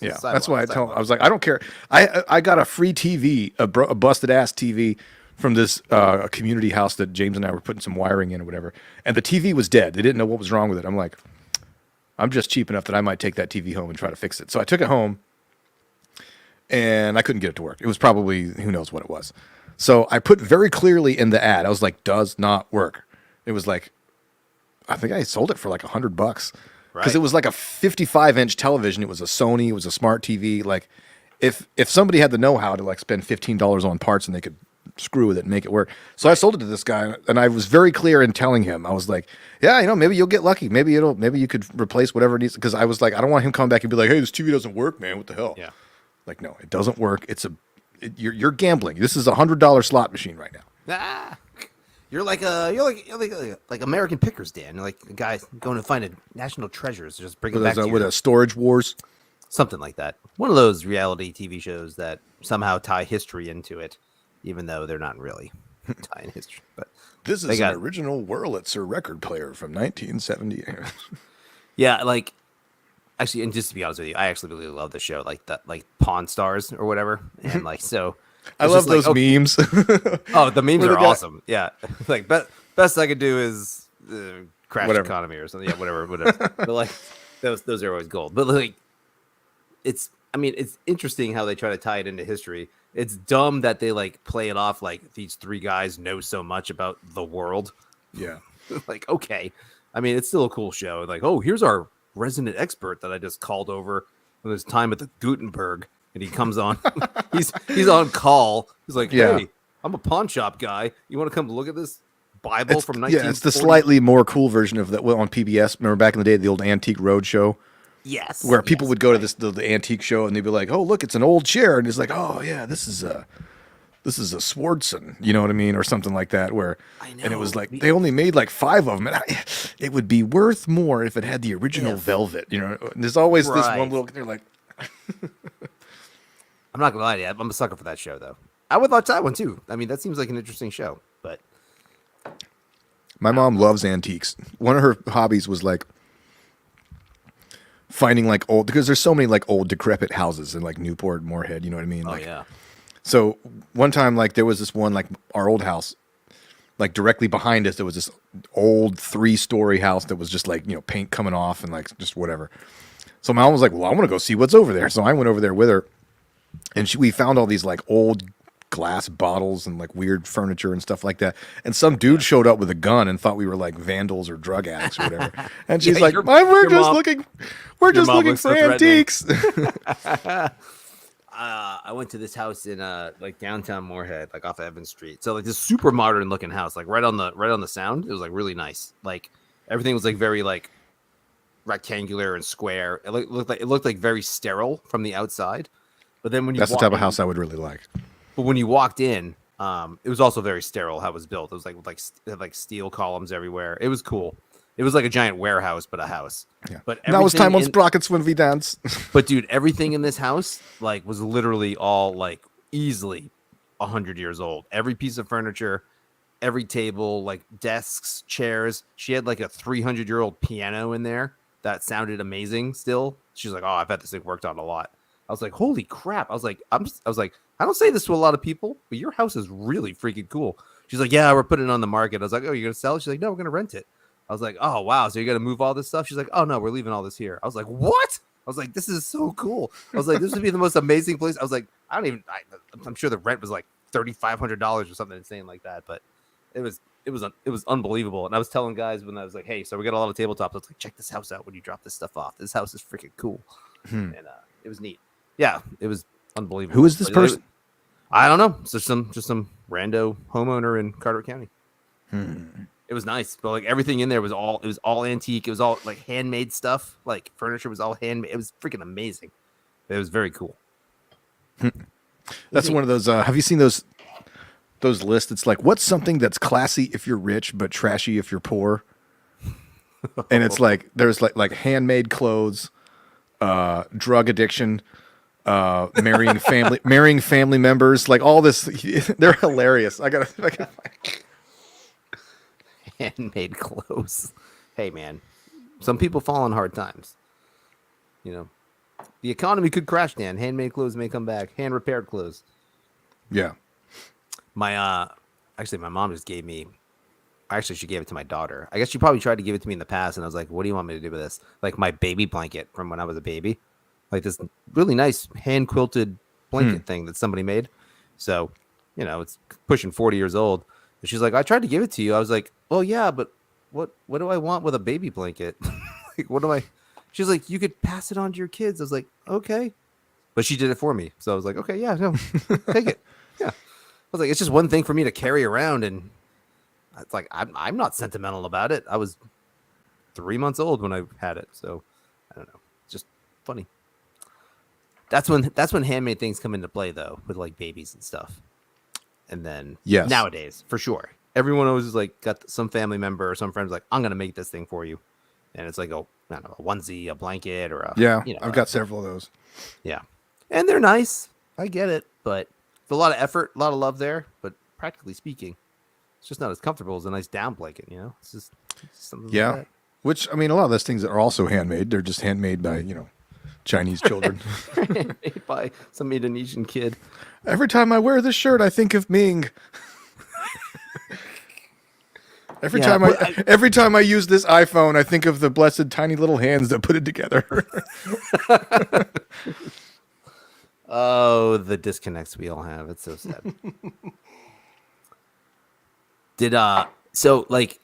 yeah, that's why I tell them. I was like, I don't care. I got a free TV, a busted ass TV from this a community house that James and I were putting some wiring in or whatever, and the TV was dead. They didn't know what was wrong with it. I'm like, I'm just cheap enough that I might take that TV home and try to fix it. So I took it home, and I couldn't get it to work. It was probably, who knows what it was. So I put very clearly in the ad, I was like, does not work. It was like, I think I sold it for like $100 because it was like a 55-inch television. It was a Sony. It was a smart TV. Like if somebody had the know-how to like spend $15 on parts and they could screw with it and make it work. So I sold it to this guy, and I was very clear in telling him, I was like, yeah, you know, maybe you'll get lucky. Maybe you could replace whatever it needs. Because I was like, I don't want him coming back and be like, hey, this TV doesn't work, man. What the hell? Yeah. Like, no, it doesn't work. You're gambling. This is $100 slot machine right now. Ah, you're like American Pickers, Dan. You're like a guy going to find a national treasures, just bring it back to With you. a Storage Wars. Something like that. One of those reality TV shows that somehow tie history into it, even though they're not really tying history. But This is an original Wurlitzer record player from 1970. yeah, like actually, and just to be honest with you, I actually really love the show, like that, like Pawn Stars or whatever, and like so. I love those memes. Oh, the memes are guy- awesome. Yeah, like best I could do is crash Whatever. economy or something. Yeah, whatever. But like those are always gold. But like it's interesting how they try to tie it into history. It's dumb that they like play it off like these three guys know so much about the world. Yeah. Like, okay. I mean, it's still a cool show. Like, oh, here's our resident expert that I just called over from his time at the Gutenberg. And he comes on. he's on call. He's like, hey, I'm a pawn shop guy. You want to come look at this Bible from 1940? Yeah, it's the slightly more cool version of that on PBS. Remember back in the day, the old Antique Roadshow? Yes. Where people would go to the antique show and they'd be like, oh, look, it's an old chair. And it's like, oh, yeah, this is a Swardson. You know what I mean? Or something like that. And it was like, they only made like 5 of them. And it would be worth more if it had the original velvet. You know, and there's always this one little, they're like, I'm not gonna lie to you. I'm a sucker for that show, though. I would watch that one too. I mean, that seems like an interesting show. But My mom loves antiques. One of her hobbies was like finding like old, because there's so many like old decrepit houses in like Newport, Moorhead. You know what I mean? oh Like, yeah, so one time, like there was this one, like our old house, like directly behind us, there was this old 3-story house that was just like, you know, paint coming off and like just whatever. So my mom was like, well, I want to go see what's over there. So I went over there with her, and we found all these like old glass bottles and like weird furniture and stuff like that. And some dude showed up with a gun and thought we were like vandals or drug addicts or whatever. And she's Yeah, like, your- we're your just mom- looking, we're just mom looking looks for so threatening." antiques. I went to this house in like downtown Moorhead, like off Evans Street. So like this super modern looking house, like right on the sound. It was like really nice. Like everything was like very like rectangular and square. It looked like very sterile from the outside. But then when you That's the walk type of in- house I would really like. But when you walked in, it was also very sterile how it was built. It was it had like steel columns everywhere. It was cool. It was like a giant warehouse, but a house. Yeah. But Now it's time on everything in- Sprockets when we dance. But dude, everything in this house like was literally all like easily 100 years old. Every piece of furniture, every table, like desks, chairs. She had like a 300-year-old piano in there that sounded amazing still. She's like, "Oh, I bet this thing worked on a lot." I was like, "Holy crap." I was like, I don't say this to a lot of people, but your house is really freaking cool. She's like, "Yeah, we're putting it on the market." I was like, "Oh, you're going to sell it?" She's like, "No, we're going to rent it." I was like, "Oh, wow. So you're going to move all this stuff?" She's like, "Oh, no, we're leaving all this here." I was like, "What?" I was like, "This is so cool." I was like, "This would be the most amazing place." I was like, I'm sure the rent was like $3,500 or something insane like that, but it was unbelievable. And I was telling guys when I was like, "Hey, so we got a lot of tabletops." I was like, "Check this house out when you drop this stuff off. This house is freaking cool." And it was neat. Yeah, it was unbelievable. Who is this But person? I don't know. It's just some rando homeowner in Carteret County. It was nice, but like everything in there was all antique. It was all like handmade stuff. Like furniture was all handmade. It was freaking amazing. It was very cool. That's one of those. Have you seen those lists? It's like, what's something that's classy if you're rich but trashy if you're poor? And it's like there's like handmade clothes, drug addiction, marrying family members, like all this. They're hilarious. I gotta Handmade clothes. Hey man, some people fall on hard times. You know, the economy could crash. Dan, handmade clothes may come back. Hand repaired clothes. yeah. My actually, my mom just gave me. Actually, she gave it to my daughter. I guess she probably tried to give it to me in the past, and I was like, "What do you want me to do with this?" Like my baby blanket from when I was a baby, like this really nice hand quilted blanket thing that somebody made. So, you know, it's pushing 40 years old. And she's like, "I tried to give it to you." I was like, "Oh yeah, but what do I want with a baby blanket? Like, what do I?" She's like, "You could pass it on to your kids." I was like, "Okay," but she did it for me, so I was like, "Okay, yeah, no, take it." Yeah, I was like, "It's just one thing for me to carry around," and it's like I'm not sentimental about it. I was 3 months old when I had it, so I don't know. It's just funny. That's when handmade things come into play, though, with like babies and stuff. And then Yes. nowadays, for sure, everyone always is like got some family member or some friends like, "I'm gonna make this thing for you," and it's like I don't know, a onesie, a blanket, or a Yeah, you know, I've got several of those. yeah, and they're nice. I get it, but it's a lot of effort, a lot of love there. But practically speaking, it's just not as comfortable as a nice down blanket. You know, it's just something like Yeah. that. Which, I mean, a lot of those things are also handmade. They're just handmade by, you know, Chinese children. Made by some Indonesian kid. Every time I wear this shirt, I think of Ming. Every Yeah, time I use this iPhone, I think of the blessed tiny little hands that put it together. Oh, the disconnects we all have. It's so sad. So like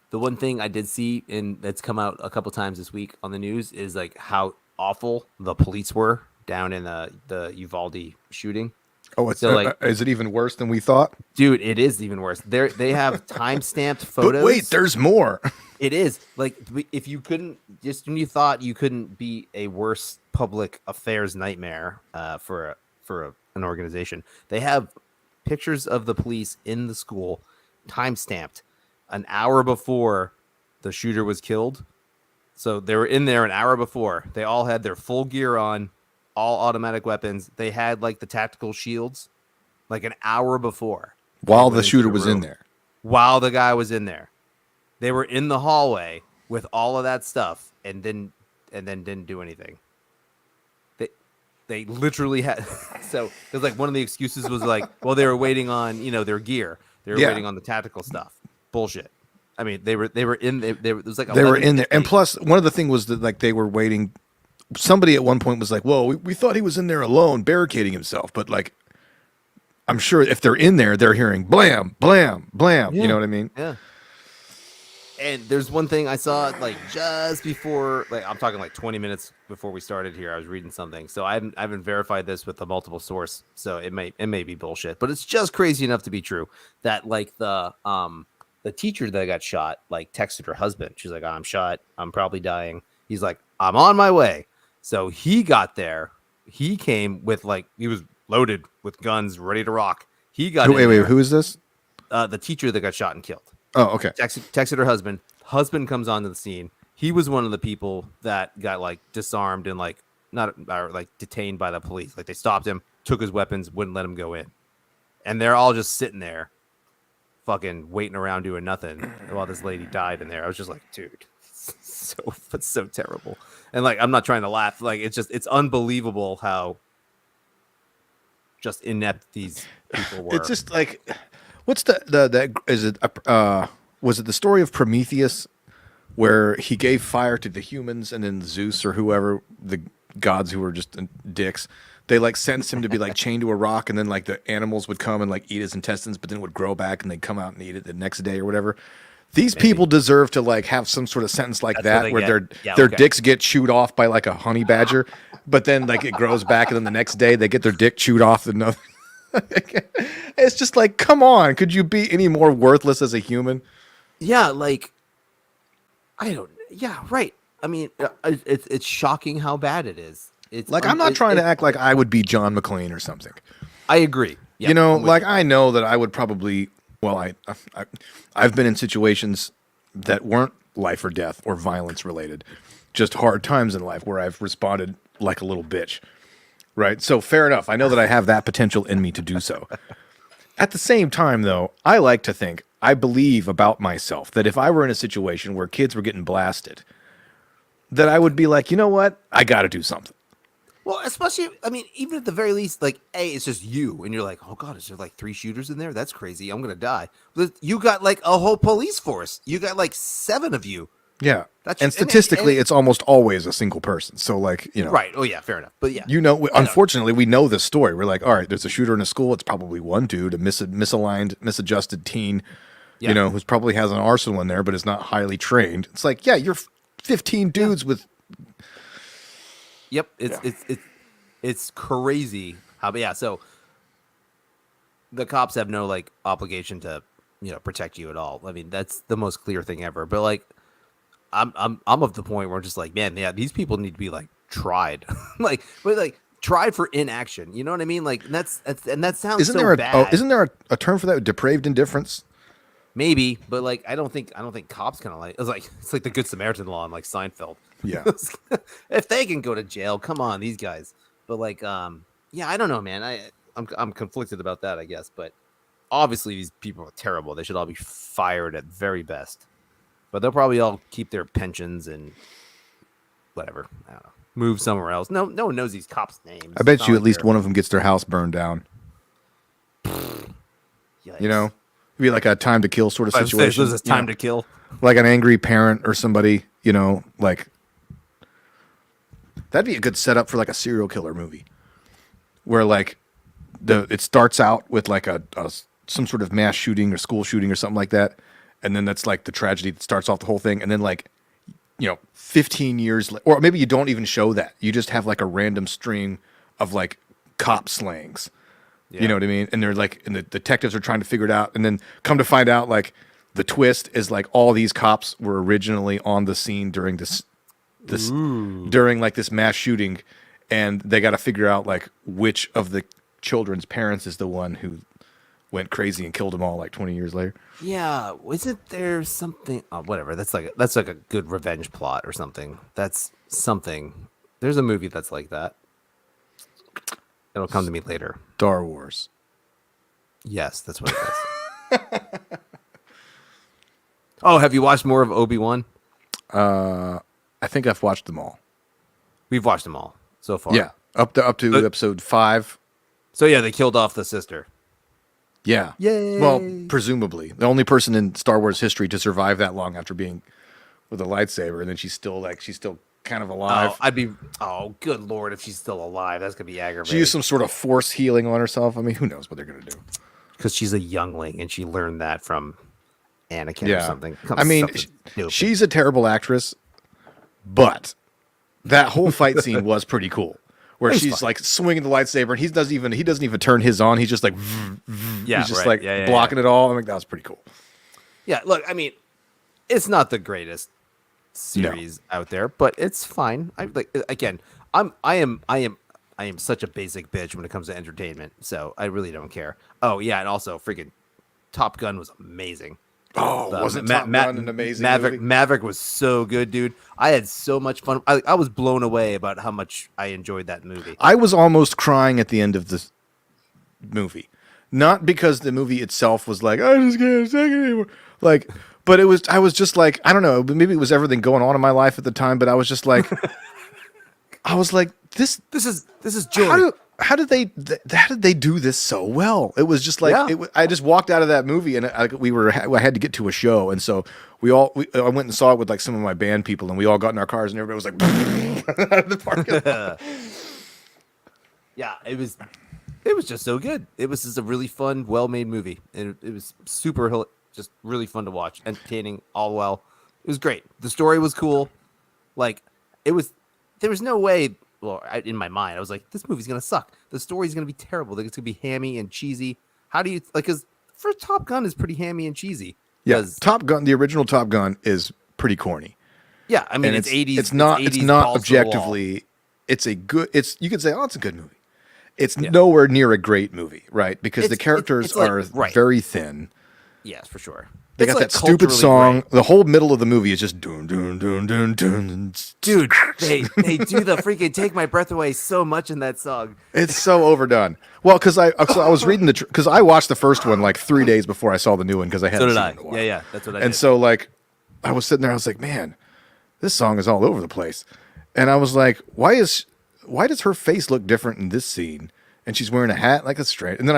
the one thing I did see that's come out a couple times this week on the news is like how awful the police were down in the Uvalde shooting. Oh, it's So, like- is it even worse than we thought? Dude, it is even worse. They have time-stamped photos. But wait, there's more. It is like if you couldn't just when you thought you couldn't be a worse public affairs nightmare for an organization, they have pictures of the police in the school, time-stamped, an hour before the shooter was killed. So they were in there an hour before. They all had their full gear on, all automatic weapons. They had like the tactical shields like an hour before. While They the went into shooter was in room. there. While the guy was in there. They were in the hallway with all of that stuff and then didn't do anything. They literally had so it was like one of the excuses was like, well, they were waiting on, their gear. They were Yeah. waiting on the tactical stuff. Bullshit. I mean, they were in there. It was like They were in there. And 11:50. plus, one of the thing was that like they were waiting. Somebody at one point was like, well, we thought he was in there alone, barricading himself. But like, I'm sure if they're in there, they're hearing blam, blam, blam. You Yeah. know what I mean? Yeah. And there's one thing I saw like just before, like I'm talking like 20 minutes before we started here. I was reading something, so I haven't verified this with a multiple source, so it may be bullshit, but it's just crazy enough to be true that like the teacher that got shot like texted her husband. She's like, I'm shot. I'm probably dying. He's like, I'm on my way. So he got there. He came with like he was loaded with guns, ready to rock. He got Wait, in wait, there. who is this? The teacher that got shot and killed. Oh, okay. Texted her husband. Husband comes onto the scene. He was one of the people that got like disarmed and like not or like detained by the police. Like they stopped him, took his weapons, wouldn't let him go in, and they're all just sitting there, fucking waiting around doing nothing while this lady died in there. I was just like, dude, it's so terrible. And like I'm not trying to laugh. Like it's unbelievable how just inept these people were. It's just like, what's the is it was it the story of Prometheus where he gave fire to the humans and then Zeus or whoever the gods who were just dicks, they like sentenced him to be like chained to a rock, and then like the animals would come and like eat his intestines, but then it would grow back and they'd come out and eat it the next day or whatever. These people deserve to like have some sort of sentence like That's that what where they their get. Yeah, their okay. dicks get chewed off by like a honey badger, but then like it grows back and then the next day they get their dick chewed off another. It's just like, come on, could you be any more worthless as a human? Yeah, like I don't. Yeah, right. I mean, it's shocking how bad it is. It's Like, I'm not trying to act like I would be John McClane or something. I agree. Yeah, You know, I'm with like I know that I would probably. Well, I've been in situations that weren't life or death or violence related, just hard times in life where I've responded like a little bitch. Right. So fair enough. I know that I have that potential in me to do so. At the same time, though, I like to think, I believe about myself that if I were in a situation where kids were getting blasted, that I would be like, you know what? I got to do something. Well, especially, I mean, even at the very least, like, A, it's just you, and you're like, oh god, is there like 3 shooters in there? That's crazy. I'm gonna die. But you got like a whole police force. You got like 7 of you. Yeah. That's- And and- statistically, and- it's almost always a single person. So, like, you know. Right. Oh yeah, fair enough. But yeah, You know, unfortunately, we know this story. We're like, all right, there's a shooter in a school. It's probably one dude, a misaligned, misadjusted teen, Yeah. you know, who's probably has an arsenal in there, but is not highly trained. It's like, yeah, you're 15 dudes with. Yep, it's crazy how, but yeah. So the cops have no like obligation to protect you at all. I mean, that's the most clear thing ever. But like, I'm of the point where I'm just like, man, yeah, these people need to be like tried, like, but like tried for inaction. You know what I mean? Like that's and that sounds Isn't so there bad. isn't there a term for that? Depraved indifference. Maybe, but like I don't think cops kind of like it's like the Good Samaritan law in like Seinfeld. Yeah. If they can go to jail, come on, these guys. But like, yeah, I don't know, man. I'm conflicted about that, I guess. But obviously, these people are terrible. They should all be fired at very best. But they'll probably all keep their pensions and whatever. I don't know. Move somewhere else. No one knows these cops' names. I bet It's you not at like least they're- one of them gets their house burned down. Yikes. You know, it'd be like a time to kill sort of I was saying, situation. this is you know? time to kill. Like an angry parent or somebody, you know, like that'd be a good setup for like a serial killer movie where like it starts out with like a some sort of mass shooting or school shooting or something like that. And then that's like the tragedy that starts off the whole thing. And then like, 15 years, or maybe you don't even show that. You just have like a random string of like cop slangs. Yeah. You know what I mean? And they're like, and the detectives are trying to figure it out. And then come to find out, like, the twist is like all these cops were originally on the scene during this during like this mass shooting, and they got to figure out like which of the children's parents is the one who went crazy and killed them all like 20 years later. Yeah, isn't there something? Oh, whatever. That's like a good revenge plot or something. That's something. There's a movie that's like that. It'll come to me later. Star Wars. Yes, that's what it is. Oh, have you watched more of Obi-Wan? I think I've watched them all. We've watched them all so far. Yeah, up to But- episode 5. So yeah, they killed off the sister. Yeah. Yay. Well, presumably the only person in Star Wars history to survive that long after being with a lightsaber, and then she's still kind of alive. Good lord, if she's still alive, that's gonna be She aggravating. used some sort of force healing on herself. I mean, who knows what they're gonna do? Because she's a youngling and she learned that from Anakin or Yeah. something. I mean, Something stupid. she's a terrible actress, but that whole fight scene was pretty cool. Where was she's fun. like swinging the lightsaber, and he doesn't even turn his on. He's just like yeah, he's just right. like Yeah, yeah, blocking it all. I think that was pretty cool. Yeah, look, I mean, it's not the greatest series out there, but it's fine. I like again, I am such a basic bitch when it comes to entertainment, so I really don't care. Oh yeah, and also freaking Top Gun was amazing. Oh, wasn't Top Gun an amazing movie? Maverick was so good, dude. I had so much fun. I was blown away about how much I enjoyed that movie. I was almost crying at the end of this movie, not because the movie itself was like I just can't take it anymore, like, but I was just like I don't know, maybe it was everything going on in my life at the time, but I was just like, I was like this. This is joy. How did they do this so well? It was just like Yeah. I just walked out of that movie and I had to get to a show, and so I went and saw it with like some of my band people, and we all got in our cars and everybody was like out of the parking lot. Yeah, it was just so good. It was just a really fun, well-made movie, and it was just really fun to watch, entertaining, all well. It was great. The story was cool. Like there was no way. Well, in my mind, I was like, this movie's gonna suck. The story's gonna be terrible. Like, it's gonna be hammy and cheesy. How do you like? Because first Top Gun is pretty hammy and cheesy. Yeah, 'Cause- Top Gun, the original Top Gun is pretty corny. yeah. I mean, And it's 80s. It's not 80s balls to the wall. objectively. It's a good. You could say, oh, it's a good movie. It's nowhere near a great movie, right? Because the characters it's like- are right. very thin. Yes, for sure. They It's got like that stupid culturally song. great. The whole middle of the movie is just dun dun dun dun dun. Dude, they do the freaking take my breath away so much in that song. It's so overdone. Well, because I was reading because I watched the first one like 3 days before I saw the new one because I hadn't So did seen I. it in a while. Yeah, that's what I And did. so like I was sitting there, I was like, man, this song is all over the place. And I was like, why does her face look different in this scene? And she's wearing a hat, like that's strange. And then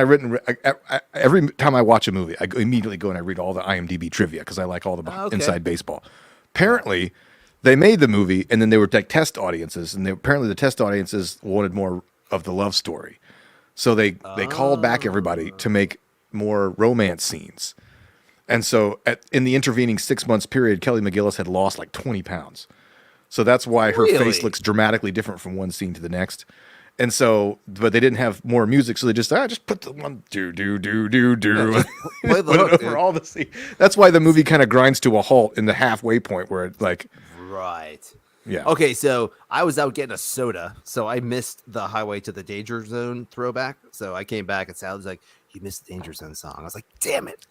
every time I watch a movie, I immediately go and I read all the IMDb trivia because I like all the Okay. inside baseball. Apparently, they made the movie and then they were like test audiences, and apparently the test audiences wanted more of the love story, so they called back everybody to make more romance scenes. And so in the intervening 6 months period, Kelly McGillis had lost like 20 pounds. So that's why her face Really? looks dramatically different from one scene to the next. And so, but they didn't have more music, so they just put the one do Yeah, just play the put hook, it over dude. all the scene. That's why the movie kind of grinds to a halt in the halfway point where it like Right. yeah. Okay, so I was out getting a soda, so I missed the Highway to the Danger Zone throwback. So I came back and Sal was like, "You missed the Danger Zone song." I was like, "Damn it,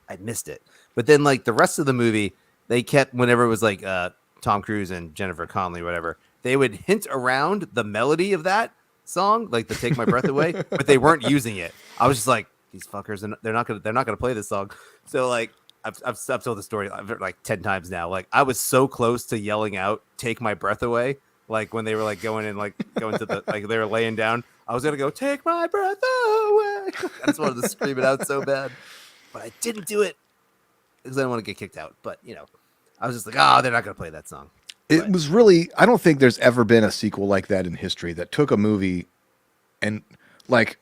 I missed it." But then, like the rest of the movie, they kept whenever it was like Tom Cruise and Jennifer Connelly, whatever, they would hint around the melody of that song, like the "Take My Breath Away," but they weren't using it. I was just like, "These fuckers, they're not gonna play this song." So like. I've told the story like 10 times now. Like I was so close to yelling out "Take My Breath Away," like when they were like going to the like they were laying down. I was gonna go "Take my breath away." I just wanted to scream it out so bad, but I didn't do it because I didn't want to get kicked out. But I was just like, "Oh, they're not gonna play that song." It was really, I don't think there's ever been a sequel like that in history that took a movie and like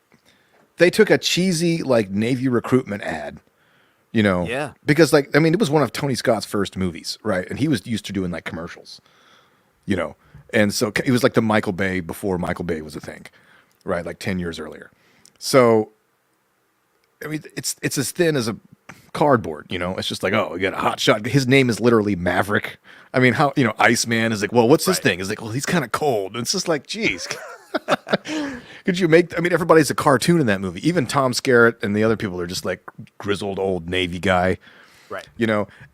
they took a cheesy like Navy recruitment ad, Yeah. because like, I mean, it was one of Tony Scott's first movies, right? And he was used to doing like commercials, and so it was like the Michael Bay before Michael Bay was a thing, right? Like 10 years earlier. So, I mean, it's as thin as a cardboard, it's just like, oh, you got a hot shot. His name is literally Maverick. I mean, how, Iceman is like, well, what's this Right. thing? It's like, well, he's kind of cold. And it's just like, geez. Could you make, I mean, everybody's a cartoon in that movie. Even Tom Skerritt and the other people are just like grizzled old Navy guy, Right.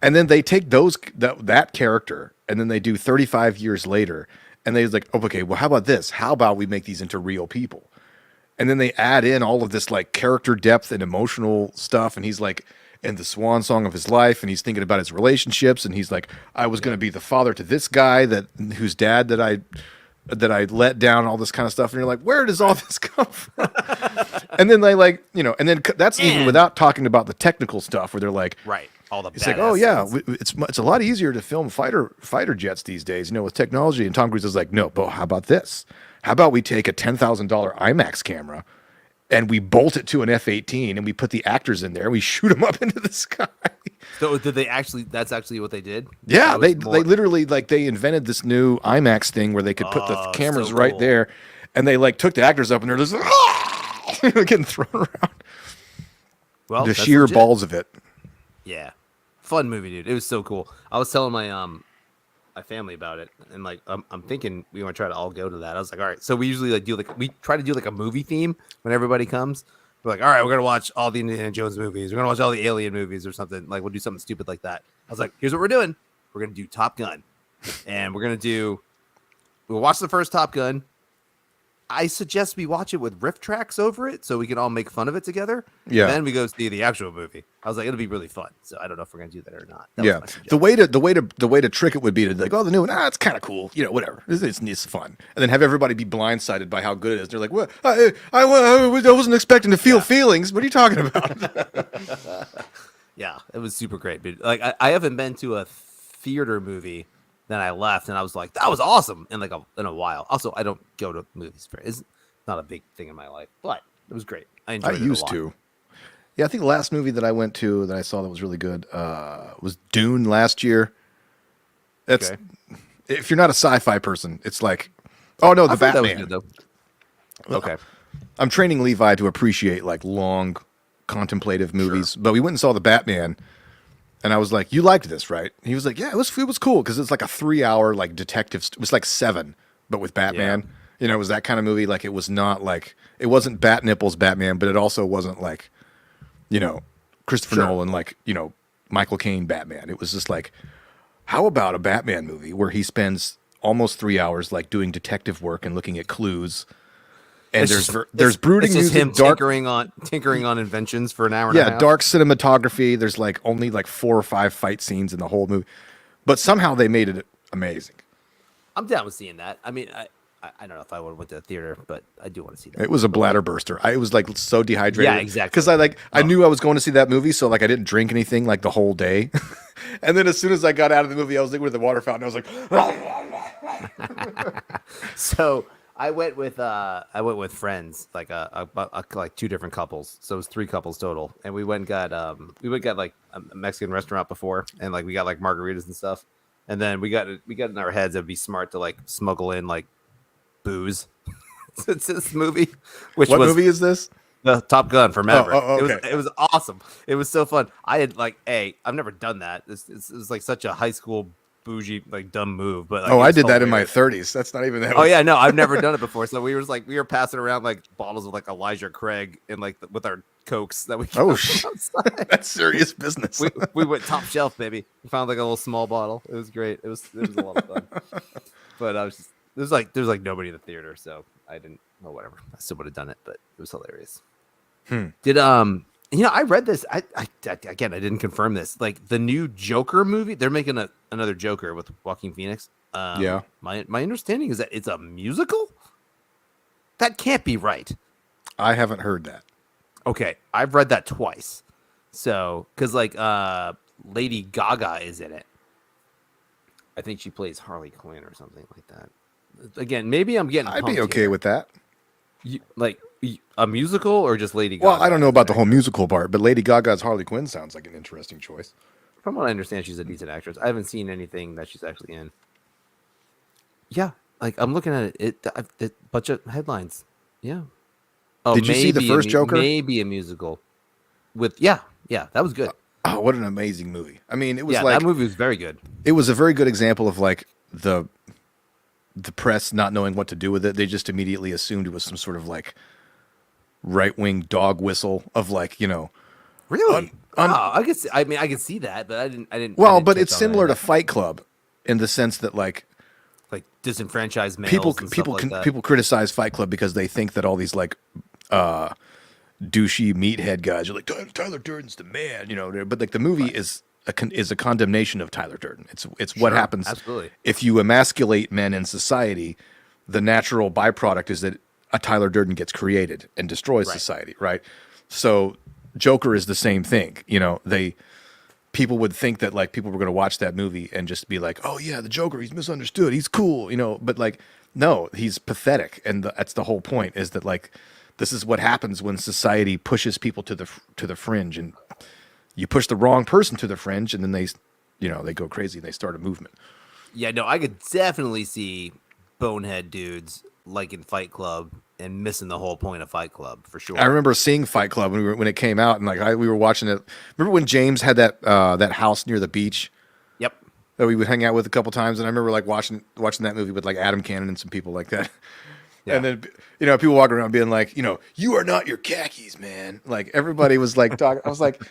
and then they take that character and then they do 35 years later and they're like, oh, okay, well, how about this? How about we make these into real people? and then they add in all of this like character depth and emotional stuff, and he's like in the swan song of his life, and he's thinking about his relationships, and he's like, I was going to be the father to this guy whose dad that I let down, all this kind of stuff, and you're like, where does all this come from? And then they like, and then that's even And- without talking about the technical stuff where they're like, Right. All the it's like, badass oh yeah, scenes. it's a lot easier to film fighter jets these days, with technology. And Tom Cruise is like, no, but how about this? How about we take a $10,000 IMAX camera and we bolt it to an F-18 and we put the actors in there and we shoot them up into the sky? So did they actually? That's actually what they did. Yeah, That they was more- literally like they invented this new IMAX thing where they could put the Oh, cameras so right cool. there, and they like took the actors up and they're just getting thrown around. well, The that's sheer legit. balls of it. Yeah, fun movie, dude. It was so cool. I was telling my family about it, and like I'm thinking we want to try to all go to that. I was like, all right. So we usually we try to do like a movie theme when everybody comes. We're like, all right, we're gonna watch all the Indiana Jones movies. We're gonna watch all the Alien movies or something. Like we'll do something stupid like that. I was like, here's what we're doing. We're gonna do Top Gun, and we'll watch the first Top Gun. I suggest we watch it with riff tracks over it so we can all make fun of it together. Yeah. And then we go see the actual movie. I was like, it'll be really fun. So I don't know if we're gonna do that or not. That was Yeah, my suggestion. the way to trick it would be to like, oh, the new one, it's kind of cool, whatever. It's fun, and then have everybody be blindsided by how good it is. They're like, what? I wasn't expecting to feel feelings. What are you talking about? Yeah, it was super great, dude. Like I haven't been to a theater movie. Then I left, and I was like, "That was awesome!" In in a while. Also, I don't go to movies. It's not a big thing in my life, but it was great. I I enjoyed it. used to. Yeah, I think the last movie that I went to that I saw that was really good was Dune last year. That's Okay. if you're not a sci-fi person, it's like, oh no, the I thought that was Batman. good, though. Okay. I'm training Levi to appreciate like long, contemplative movies. But we went and saw the Batman, and I was like, "You liked this, right?" And he was like, "Yeah, it was cool because it's like a 3-hour like detective. It was like 7, but with Batman. It was that kind of movie. Like it was not like it wasn't Bat Nipples Batman, but it also wasn't like, Christopher Nolan like Michael Caine Batman. It was just like, how about a Batman movie where he spends almost 3 hours like doing detective work and looking at clues. And It's there's brooding it's just music, him dark, tinkering on inventions for an hour and a half. dark cinematography. There's like only like 4 or 5 fight scenes in the whole movie, but somehow they made it amazing. I'm down with seeing that. I mean, I don't know if I would have went to the theater, but I do want to see that. It was a bladder burster. I was like so dehydrated. Yeah, exactly. Because I knew I was going to see that movie, so like I didn't drink anything like the whole day. And then as soon as I got out of the movie, I was like with the water fountain. I was like, So I went with friends, like like 2 different couples. So it was 3 couples total, and we went and got like a Mexican restaurant before, and like we got like margaritas and stuff, and then we got in our heads it'd be smart to like smuggle in like booze. It's this movie, which what was movie is this? the Top Gun for Maverick. okay. It was awesome. It was so fun. I had like, I've never done that. It was like such a high school bougie, like dumb move. But like, Oh, it I was did that in my hilarious. 30s. That's not even that. Oh yeah, no, I've never done it before. So we were passing around like bottles of like Elijah Craig and like with our Cokes that we Oh, got shit. from outside. That's serious business. we went top shelf, baby. We found like a little small bottle. It was great. It was a lot of fun. But I was just there's like nobody in the theater, so I didn't. Well, whatever. I still would have done it, but it was hilarious. Did I read this. I again, I didn't confirm this. Like the new Joker movie, they're making another Joker with Joaquin Phoenix. Yeah. My understanding is that it's a musical. That can't be right. I haven't heard that. Okay, I've read that twice. So, because like Lady Gaga is in it. I think she plays Harley Quinn or something like that. Again, maybe I'm getting. I'd be pumped okay here. with that. A musical or just Lady Gaga? Well, I don't know about the whole musical part, but Lady Gaga's Harley Quinn sounds like an interesting choice. From what I understand, she's a decent actress. I haven't seen anything that she's actually in. Yeah, like I'm looking at it. Bunch of headlines. Yeah. Oh, Did you see the maybe first Joker? Maybe a musical. With that was good. Oh, what an amazing movie! I mean, it was Yeah, like that movie was very good. it was a very good example of like the press not knowing what to do with it. They just immediately assumed it was some sort of like right-wing dog whistle of like, Really? Wow, I could. I mean, I could see that, but I didn't. well, I didn't but catch it's on similar to that. Fight Club in the sense that like like disenfranchised males. people and people stuff like that. people criticize Fight Club because they think that all these like douchey meathead guys. You're like, Tyler Durden's the man, but like the movie is a condemnation of Tyler Durden. It's what Sure, happens absolutely. if you emasculate men in society. The natural byproduct is that a Tyler Durden gets created and destroys Right. society, right? So Joker is the same thing. People would think that like people were going to watch that movie and just be like, oh yeah, the Joker, he's misunderstood, he's cool, but like, no, he's pathetic. And that's the whole point, is that like, this is what happens when society pushes people to the fringe, and you push the wrong person to the fringe, and then they go crazy and they start a movement. Yeah, no, I could definitely see bonehead dudes like in Fight Club and missing the whole point of Fight Club for sure. I remember seeing Fight Club when it came out, and like we were watching it. Remember when James had that house near the beach Yep. that we would hang out with a couple times, and I remember like watching that movie with like Adam Cannon and some people like that. Yeah. And then people walking around being like, you are not your khakis, man. Like everybody was like talking. I was like,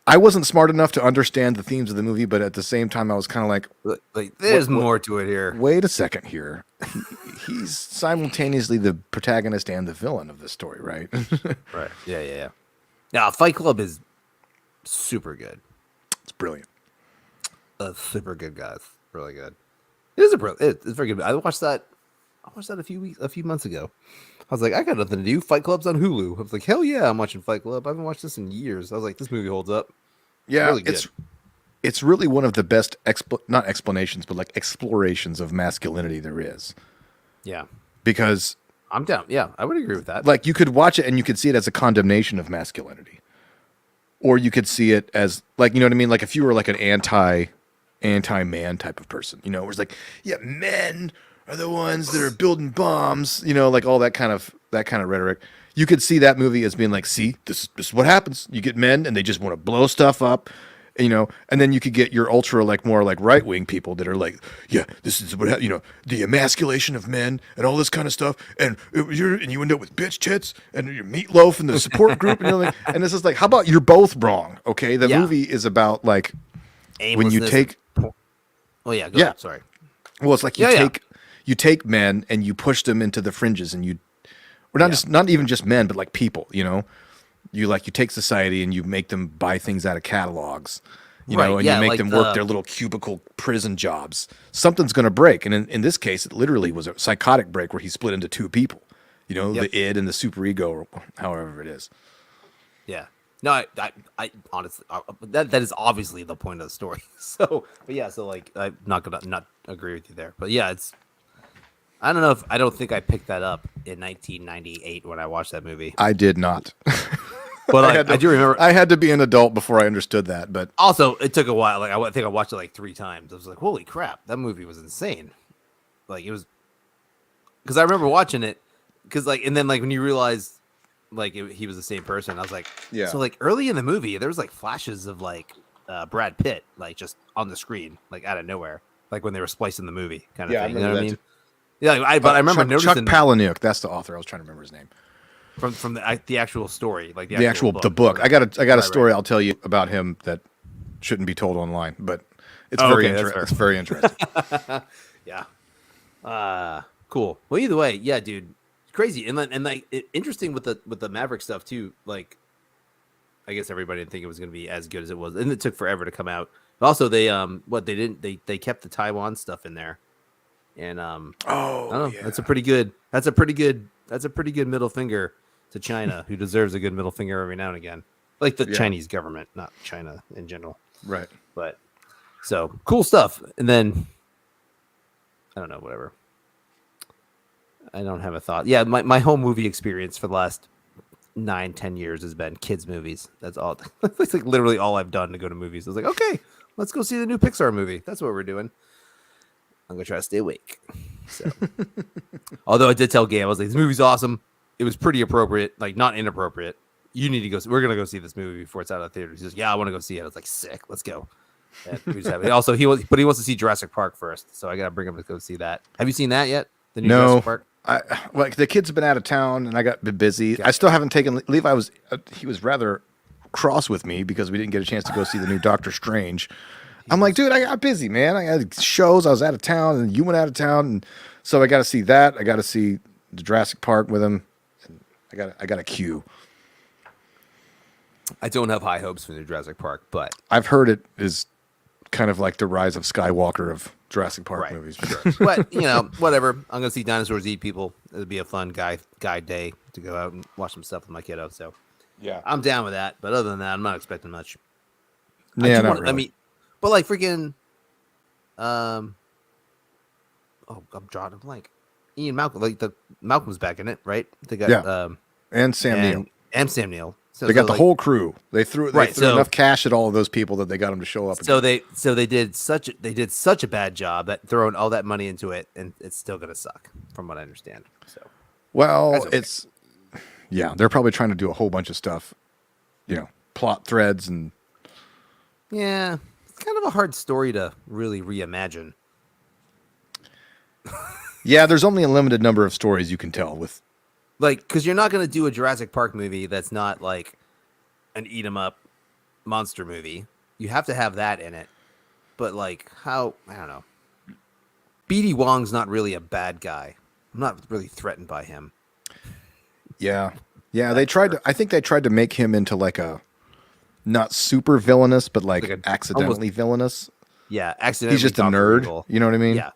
I wasn't smart enough to understand the themes of the movie, but at the same time, I was kind of like, Like, there's more to it here. wait a second here. He's simultaneously the protagonist and the villain of this story, right? Right. Yeah. Yeah, Fight Club is super good. It's brilliant. Super good, guys. Really good. It is it's very good. I watched that a few months ago. I was like, I got nothing to do. Fight Club's on Hulu. I was like, hell yeah, I'm watching Fight Club. I haven't watched this in years. I was like, this movie holds up. Yeah, really good. it's really one of the best not explanations, but like explorations of masculinity there is. Yeah. Because I'm down. Yeah, I would agree with that. like you could watch it and you could see it as a condemnation of masculinity, or you could see it as like, you know what I mean? Like if you were like an anti-man type of person, where it's like, yeah, men are the ones that are building bombs, like all that kind of rhetoric. You could see that movie as being like, see, this is what happens. You get men and they just want to blow stuff up, and then you could get your ultra like more like right wing people that are like, yeah, this is what the emasculation of men and all this kind of stuff, and you end up with bitch tits and your meatloaf and the support group, and this is like, how about you're both wrong? Okay, the Yeah. movie is about like when you Aimlessness. take. Oh yeah, go Yeah. ahead. Sorry. Well, it's like you take men and you push them into the fringes, and not even just men, but like people. You take society and you make them buy things out of catalogs, Right, and yeah, you make like them work their little cubicle prison jobs. Something's going to break, and in this case, it literally was a psychotic break where he split into two people. The id and the superego, or however it is. Yeah. No, I honestly, that is obviously the point of the story. So, but yeah, so like, I'm not gonna not agree with you there. But yeah, I don't think I picked that up in 1998 when I watched that movie. I did not. But I do remember. I had to be an adult before I understood that, but Also, it took a while. Like I think I watched it like 3 times. I was like, holy crap, that movie was insane. Like it was, because I remember watching it, because like, and then like when you realize like he was the same person, I was like, Yeah. So like early in the movie, there was like flashes of like Brad Pitt, like just on the screen, like out of nowhere, like when they were splicing the movie, kind of Yeah, I thing. You know what I remember mean? that Yeah, but I remember Chuck noticing Palahniuk. That's the author. I was trying to remember his name. from the actual story, like The actual book. I got a Right, story I'll tell you about him that shouldn't be told online, but it's Oh, very okay, that's fair. it's very interesting. Yeah. Cool. Well, either way, yeah, dude, crazy. And like interesting with the Maverick stuff too. Like, I guess everybody didn't think it was going to be as good as it was, and it took forever to come out. But also, they they kept the Taiwan stuff in there, and I don't know, yeah. that's a pretty good middle finger to China, who deserves a good middle finger every now and again, like the Yeah. Chinese government, not China in general. Right. But so cool stuff. And then I don't know, whatever. I don't have a thought. Yeah, my whole movie experience for the last 9-10 years has been kids movies. That's all. That's like literally all I've done to go to movies. I was like, okay, let's go see the new Pixar movie. That's what we're doing. I'm gonna try to stay awake. So, although I did tell Gabe, I was like, this movie's awesome. It was pretty appropriate, like not inappropriate. You need to go. We're gonna go see this movie before it's out of the theater. He says, yeah, I want to go see it. I was like, sick. Let's go. And we just have it. Also, he wants to see Jurassic Park first, so I gotta bring him to go see that. Have you seen that yet? The new No. Jurassic Park. Like the kids have been out of town and I got been busy. I still haven't taken Levi he was rather cross with me because we didn't get a chance to go see the new Doctor Strange. I'm like, dude, I got busy, man. I had shows. I was out of town and you went out of town. And so I got to see that. I got to see the Jurassic Park with him. I got a queue. I don't have high hopes for New Jurassic Park, but I've heard it is kind of like the rise of Skywalker of Jurassic Park right, movies. sure. But whatever. I'm gonna see dinosaurs eat people. It'll be a fun guy day to go out and watch some stuff with my kiddo. So Yeah. I'm down with that. But other than that, I'm not expecting much. Yeah, do not wanna- really. I mean, but like freaking, oh, I'm drawing a blank. Ian Malcolm, like Malcolm's back in it, right? They got Yeah. And Sam Neill. and Sam Neill. So, They got the like, whole crew. They threw Right, so- enough cash at all of those people that they got them to show up. So again. they did such a bad job that throwing all that money into it, and it's still gonna suck, from what I understand. So Well, That's okay. it's they're probably trying to do a whole bunch of stuff, plot threads and yeah, it's kind of a hard story to really reimagine. yeah. There's only a limited number of stories you can tell with. Like, because you're not gonna do a Jurassic Park movie that's not like an eat 'em up monster movie. You have to have that in it. But like, how I don't know. BD Wong's not really a bad guy. I'm not really threatened by him. Yeah, they tried to. I think they tried to make him into like a not super villainous, but like Like a- accidentally villainous. Yeah, accidentally. He's just a Dr. nerd. Evil. You know what I mean? Yeah.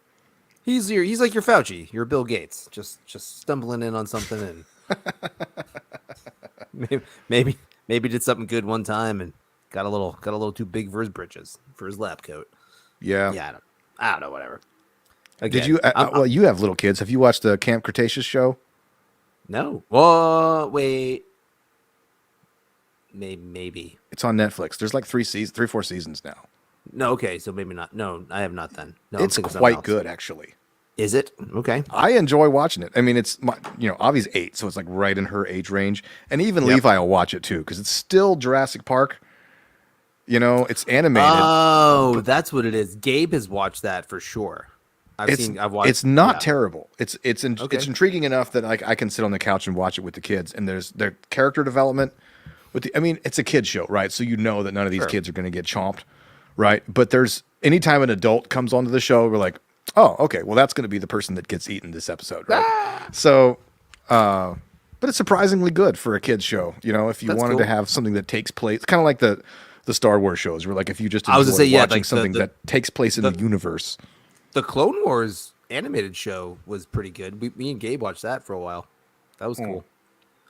He's like your Fauci, your Bill Gates, just stumbling in on something and maybe did something good one time and got a little too big for his britches, for his lab coat. Yeah. Yeah, I don't know, whatever. Did Again, you? I'm- Well, you have little kids. Have you watched the Camp Cretaceous show? No. Whoa, wait. Maybe. It's on Netflix. There's like 4 seasons now. No, okay, so maybe not. No, I have not then. No, I'm It's thinking of something quite else. good, actually. Is it? Okay. I enjoy watching it. I mean, it's my, Avi's 8, so it's like right in her age range, and even Levi will watch it too because it's still Jurassic Park. It's animated. Oh, that's what it is. Gabe has watched that for sure. I've watched. It's not yeah. terrible. It's Okay. intriguing enough that like I can sit on the couch and watch it with the kids. And there's their character development. It's a kid show, right? So you know that none of these Sure. kids are going to get chomped, right? But there's anytime an adult comes onto the show, we're like, oh, okay, well that's going to be the person that gets eaten this episode, right? Ah! So, but it's surprisingly good for a kids show. If you That's wanted cool. to have something that takes place, kind of like the Star Wars shows, where like if you just I was enjoy gonna say, yeah, watching like something the- that takes place in the universe. The Clone Wars animated show was pretty good. Me and Gabe watched that for a while. That was cool.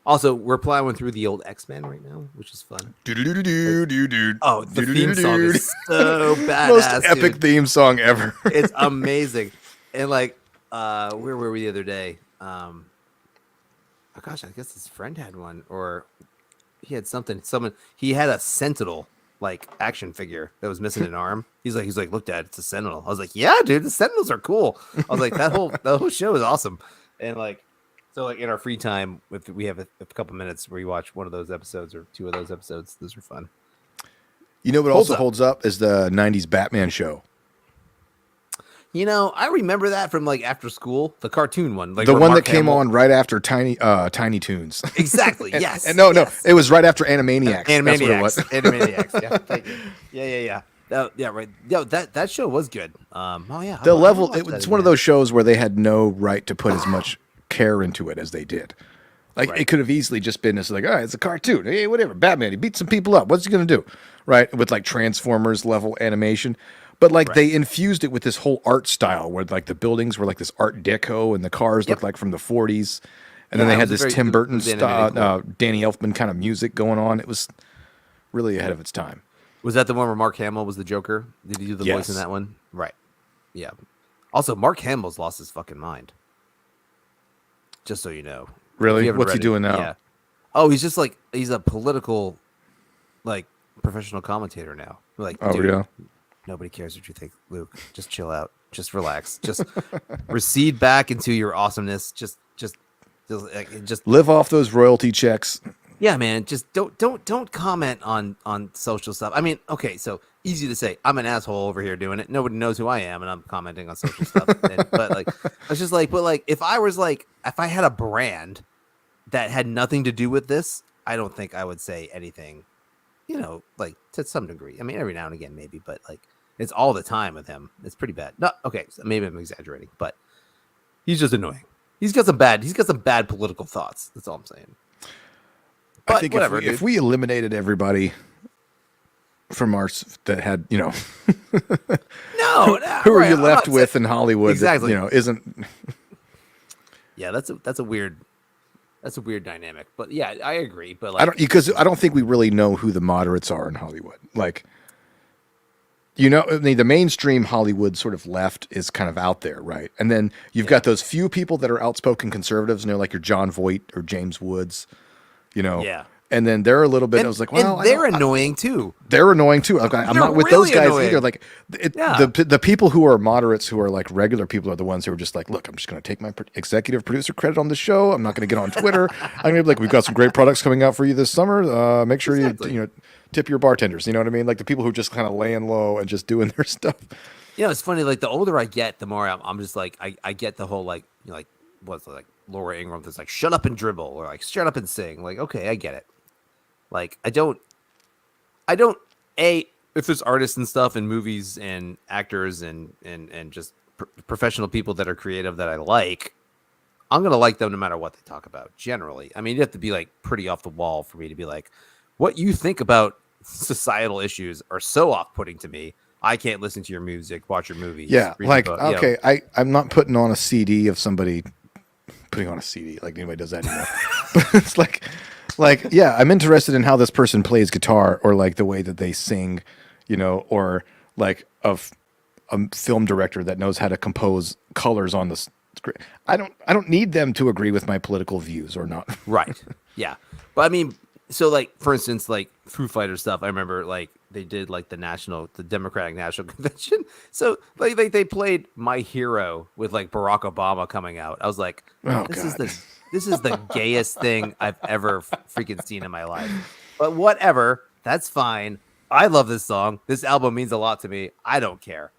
Also, we're plowing through the old X-Men right now, which is fun. Oh, the theme song is so badass. Most epic dude. theme song ever. It's amazing. And like, where were we the other day? Oh gosh, I guess his friend had one, or he had something. He had a Sentinel like action figure that was missing an arm. He's like, look, Dad, it's a Sentinel. I was like, yeah, dude, the Sentinels are cool. I was like, that whole show is awesome. And like, so like in our free time, if we have a couple minutes where you watch one of those episodes or two of those episodes, those are fun. You know what Holds also up. holds up is the 90s Batman show. I remember that from like after school, the cartoon one, like The where one Mark that came Hamill- on right after Tiny Toons. Exactly. And- Yes. And no, yes. it was right after Animaniacs. That's what it was. Animaniacs. Yeah. Thank you. Yeah. Yeah. Right. Yeah. That show was good. Oh yeah. The I level, watched that it's one of again. those shows where they had no right to put as much care into it as they did. Like Right. it could have easily just been this, like, all right, it's a cartoon. Hey, whatever. Batman, he beat some people up. What's he gonna do? Right? With like Transformers level animation. But like they infused it with this whole art style where like the buildings were like this Art Deco and the cars looked like from the 40s. And then Yeah, they it had was this very- Tim it Burton was style, animated Danny Elfman kind of music going on. It was really ahead of its time. Was that the one where Mark Hamill was the Joker? Did he do the voice in Yes. that one? Right. Yeah. Also, Mark Hamill's lost his fucking mind. Just so you know. Really? If you haven't What's he read it, doing now? Yeah. Oh, he's just like he's a political, like professional commentator now. Like, Oh, dude, yeah. nobody cares what you think, Luke. Just chill out. Just relax. Just recede back into your awesomeness. Just Live off those royalty checks. yeah, man. Just don't comment on social stuff. I mean, okay, so easy to say. I'm an asshole over here doing it. Nobody knows who I am, and I'm commenting on social stuff. But like, it's just like, if I had a brand that had nothing to do with this, I don't think I would say anything. Like to some degree. I mean, every now and again, maybe, but like it's all the time with him. It's pretty bad. No, okay, so maybe I'm exaggerating, but he's just annoying. He's got some bad political thoughts. That's all I'm saying. But I think whatever, if we eliminated everybody from that had, no, who are right, you I'm left not with saying- in Hollywood Exactly. that, isn't. Yeah, that's a weird dynamic. But yeah, I agree. But I like, because I don't think we really know who the moderates are in Hollywood. Like, I mean, the mainstream Hollywood sort of left is kind of out there, right? And then you've got those few people that are outspoken conservatives, like your John Voight or James Woods, Yeah. And then they're a little bit. I was like, well, and they're annoying too. they're annoying too. I'm They're not with those really guys annoying. either. Like, the people who are moderates, who are like regular people, are the ones who are just like, look, I'm just going to take my executive producer credit on the show. I'm not going to get on Twitter. I'm going to be like, we've got some great products coming out for you this summer. Make sure Exactly. you tip your bartenders. You know what I mean? Like the people who are just kind of laying low and just doing their stuff. It's funny. Like the older I get, the more I'm just like I get the whole like what's it, like Laura Ingraham that's like shut up and dribble or like shut up and sing. Like okay, I get it. Like I don't if there's artists and stuff and movies and actors and just professional people that are creative that I like, I'm gonna like them no matter what they talk about. Generally, I mean you have to be like pretty off the wall for me to be like, what you think about societal issues are so off-putting to me. I can't listen to your music, watch your movies. Yeah, read like your book, okay, I'm not putting on a CD of somebody putting on a CD. Like anybody does that anymore. But it's like yeah, I'm interested in how this person plays guitar or like the way that they sing, or like of a film director that knows how to compose colors on the script. I don't need them to agree with my political views or not. Right. Yeah. But I mean, so like for instance, like Foo Fighters stuff, I remember like they did like the Democratic National Convention. So like they played My Hero with like Barack Obama coming out. I was like, Oh, this God. is the gayest thing I've ever freaking seen in my life. But whatever, that's fine. I love this song. This album means a lot to me. I don't care.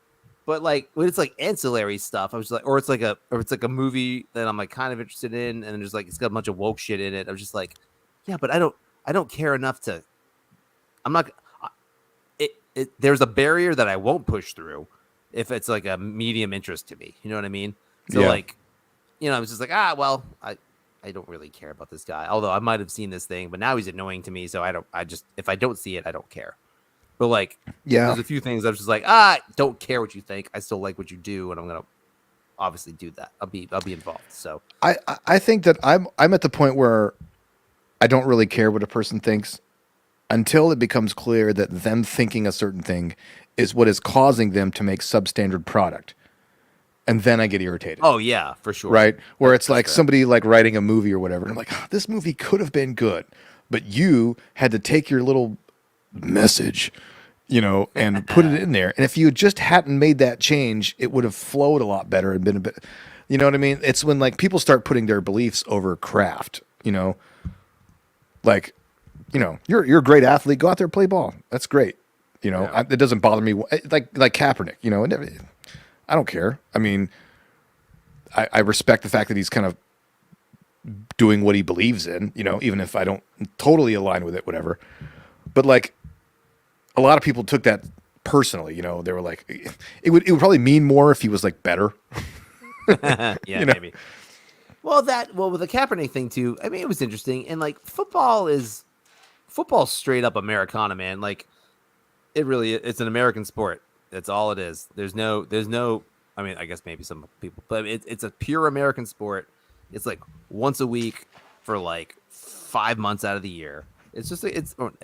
But like when it's like ancillary stuff, I was like, or it's like a movie that I'm like kind of interested in, and then there's like it's got a bunch of woke shit in it. I was just like, yeah, but I don't care enough to. I'm not. There's a barrier that I won't push through if it's like a medium interest to me. You know what I mean? So Yeah. like, I was just like, well, I don't really care about this guy. Although I might have seen this thing, but now he's annoying to me. So if I don't see it, I don't care. But like, Yeah. there's a few things I was just like, don't care what you think. I still like what you do, and I'm gonna obviously do that. I'll be involved. So I think that I'm at the point where I don't really care what a person thinks until it becomes clear that them thinking a certain thing is what is causing them to make substandard product. And then I get irritated. oh yeah, for sure. Right? Where it's That's like fair. somebody like writing a movie or whatever. And I'm like, this movie could have been good, but you had to take your little message, and put it in there. And if you just hadn't made that change, it would have flowed a lot better and been a bit, you know what I mean? It's when like people start putting their beliefs over craft, like, you're a great athlete. Go out there, play ball. That's great. Yeah. It doesn't bother me. Like Kaepernick, I don't care. I mean, I respect the fact that he's kind of doing what he believes in, even if I don't totally align with it, whatever. But like a lot of people took that personally, they were like, it would probably mean more if he was like better. Yeah, maybe. Well, with the Kaepernick thing too. I mean, it was interesting, and like football's straight up Americana, man. Like it's an American sport. That's all it is. There's no. I mean, I guess maybe some people, but it's a pure American sport. It's like once a week for like 5 months out of the year. It's just it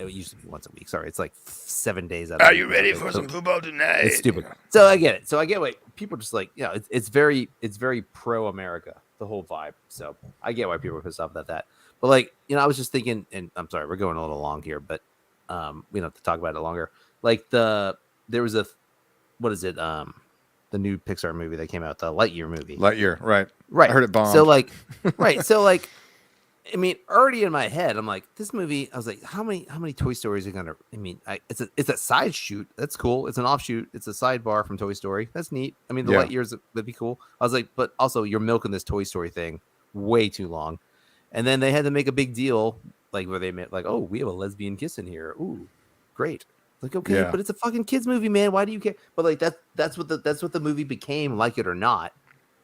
used to be once a week. Sorry, it's like 7 days out of the week. football tonight? It's stupid. So I get it. So I get what people are just like, it's very pro America, the whole vibe. So I get why people are pissed off about that. But like, I was just thinking, and I'm sorry, we're going a little long here, but we don't have to talk about it longer. Like there was what is it? The new Pixar movie that came out, the Lightyear movie. Lightyear, right? Right. I heard it bombed. So like, right. So like, I mean, already in my head, I'm like, this movie. I was like, how many Toy Stories are gonna? I mean, it's a side shoot. That's cool. It's an offshoot. It's a sidebar from Toy Story. That's neat. I mean, the Yeah. Lightyears would be cool. I was like, but also you're milking this Toy Story thing way too long. And then they had to make a big deal, like where they meant like, oh, we have a lesbian kiss in here. Ooh, great. Like, okay, Yeah. but it's a fucking kids movie, man. Why do you care? But like that's what the movie became, like it or not.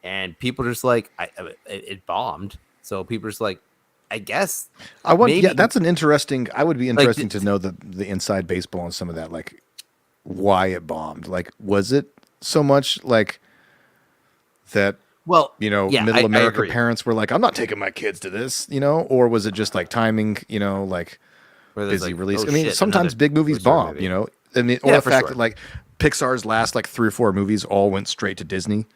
And people are just like, it bombed. So people are just like, I guess I want. maybe Yeah, that's an interesting. I would be interesting the- to know the inside baseball on some of that, like why it bombed. Like, was it so much like that? well, yeah, Middle I America agree. parents were like, "I'm not taking my kids to this," or was it just like timing? Like Where there's busy like, release. oh, I mean, shit, sometimes another big movies Toy Story bomb. movie. I mean, or Yeah, the for fact sure. that like Pixar's last like 3 or 4 movies all went straight to Disney.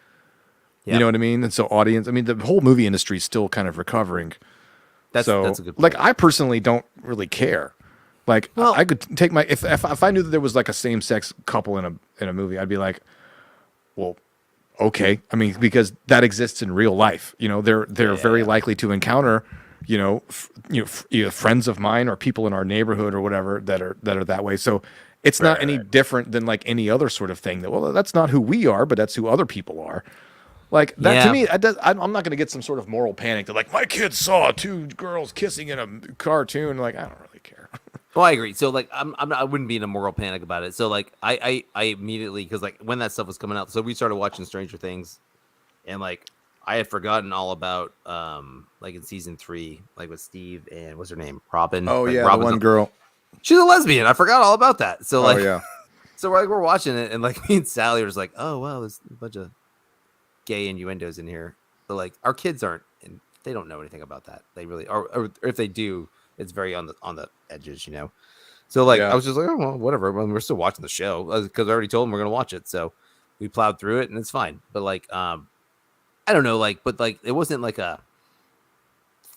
Yeah. You know what I mean? And so audience, I mean, the whole movie industry is still kind of recovering. That's So, a good point. like, I personally don't really care. Like, Well- I could take my if I knew that there was like a same sex couple in a movie, I'd be like, well, okay. I mean, because that exists in real life. They're very likely to encounter, friends of mine or people in our neighborhood or whatever that are that way. So it's not any different than like any other sort of thing. That well, that's not who we are, but that's who other people are. Like that to Yeah. me, I'm not going to get some sort of moral panic that like my kids saw 2 girls kissing in a cartoon. Like I don't really care. Well, I agree. So like, I wouldn't be in a moral panic about it. So like, I immediately, because like when that stuff was coming out, so we started watching Stranger Things, and like I had forgotten all about like in season 3, like with Steve and what's her name, Robin. Oh Like, yeah, Robin's the one a- girl. She's a lesbian. I forgot all about that. So like, Oh yeah. so we're watching it, and like me and Sally were just like, oh well, there's a bunch of gay innuendos in here. But like our kids aren't, and they don't know anything about that. They really, or if they do, it's very on the edges, So like Yeah. I was just like, oh well, whatever. Well, we're still watching the show because I already told them we're gonna watch it. So we plowed through it, and it's fine. But like, I don't know, like, but like it wasn't like a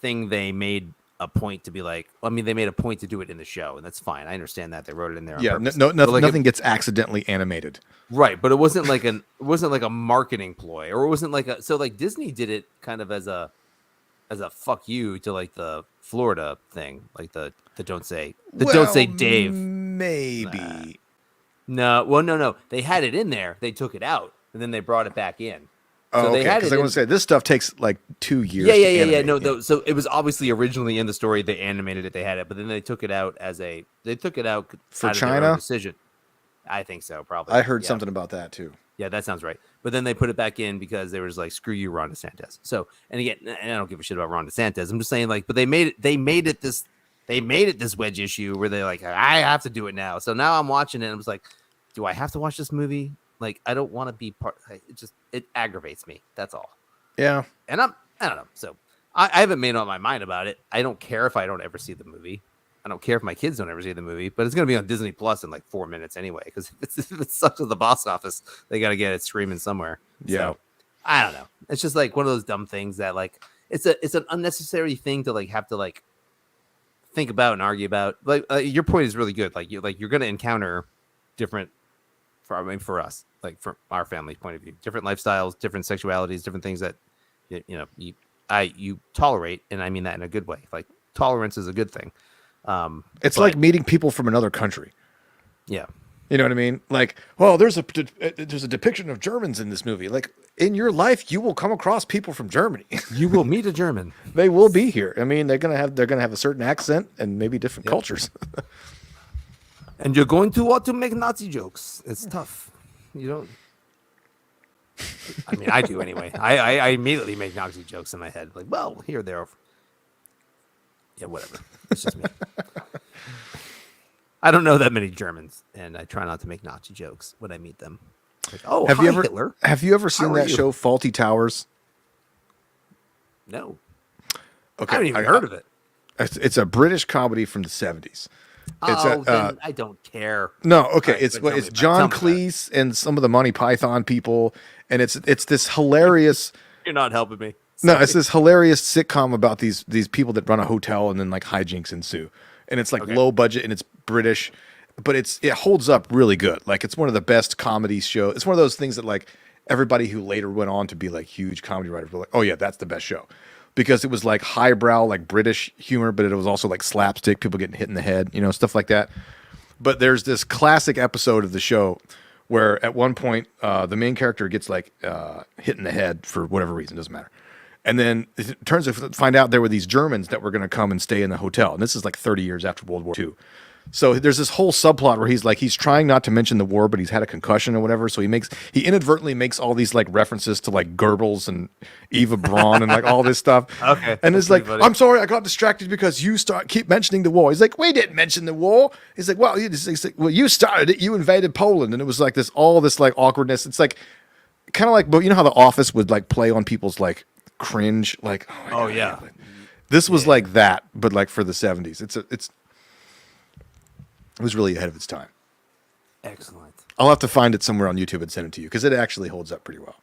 thing they made a point to be like. I mean, they made a point to do it in the show, and that's fine. I understand that they wrote it in there. On Yeah, purpose. no, But, like, nothing gets accidentally animated. Right, but it wasn't like it wasn't like a marketing ploy, or it wasn't like a so like Disney did it kind of as a fuck you to like the Florida thing, like the don't say Dave. Maybe. No, well, no, they had it in there, they took it out, and then they brought it back in. Oh, they okay. had Because it I want in- to say this stuff takes like 2 years. Yeah. to animate. No, so it was obviously originally in the story. They animated it, they had it, but then they took it out they took it out For out of their own China? decision. I think so, probably. I heard Yeah. something about that too. Yeah, that sounds right. But then they put it back in because they were just like, "Screw you, Ron DeSantis." So, and again, and I don't give a shit about Ron DeSantis. I'm just saying, like, but they made it this wedge issue where they're like, "I have to do it now." So now I'm watching it. And I was like, "Do I have to watch this movie? Like, I don't want to be part. It aggravates me. That's all." Yeah. And I don't know. So I haven't made up my mind about it. I don't care if I don't ever see the movie. I don't care if my kids don't ever see the movie, but it's going to be on Disney Plus in like 4 minutes anyway. Because if it sucks at the box office, they got to get it streaming somewhere. Yeah. So, I don't know. It's just like one of those dumb things that like it's an unnecessary thing to like have to like think about and argue about. Like your point is really good. Like you're going to encounter different for us, like from our family point of view, different lifestyles, different sexualities, different things that you tolerate, and I mean that in a good way. Like tolerance is a good thing. It's but- like meeting people from another country. Yeah. You know what I mean? Like, well, there's a depiction of Germans in this movie. Like, in your life, you will come across people from Germany. You will meet a German. They will be here. I mean, they're gonna have a certain accent and maybe different cultures. And you're going to want to make Nazi jokes. It's tough. You don't. I mean, I do anyway. I immediately make Nazi jokes in my head. Like, well, here, there. Yeah, whatever. It's just me. I don't know that many Germans, and I try not to make Nazi jokes when I meet them. Like, oh, Have hi, you ever Hitler? seen How are that you? show Faulty Towers? No. Okay, I haven't even heard of it. It's a British comedy from the 70s. Oh, then I don't care. No, okay. Right, it's but tell it's me John about it. Cleese and some of the Monty Python people, and it's this hilarious. You're not helping me. No, it's this hilarious sitcom about these people that run a hotel and then like hijinks ensue, and it's like Okay. low budget and it's British, but it holds up really good. Like it's one of the best comedy shows. It's one of those things that like everybody who later went on to be like huge comedy writers were like, oh yeah, that's the best show. Because it was like highbrow, like British humor, but it was also like slapstick, people getting hit in the head, stuff like that. But there's this classic episode of the show where at one point the main character gets like hit in the head for whatever reason, doesn't matter. And then it turns to find out there were these Germans that were going to come and stay in the hotel. And this is like 30 years after World War II. So there's this whole subplot where he's trying not to mention the war, but he's had a concussion or whatever. So he inadvertently makes all these like references to like Goebbels and Eva Braun and like all this stuff. Okay, And that's it's like, pretty funny. I'm sorry, I got distracted because you keep mentioning the war. He's like, we didn't mention the war. He's like, well, you started it. You invaded Poland, and it was like all this like awkwardness. It's like kind of like, but you know how The Office would like play on people's like cringe, like, my Oh God. yeah. This was like that, but like for the 70s. It was really ahead of its time. Excellent. I'll have to find it somewhere on YouTube and send it to you because it actually holds up pretty well.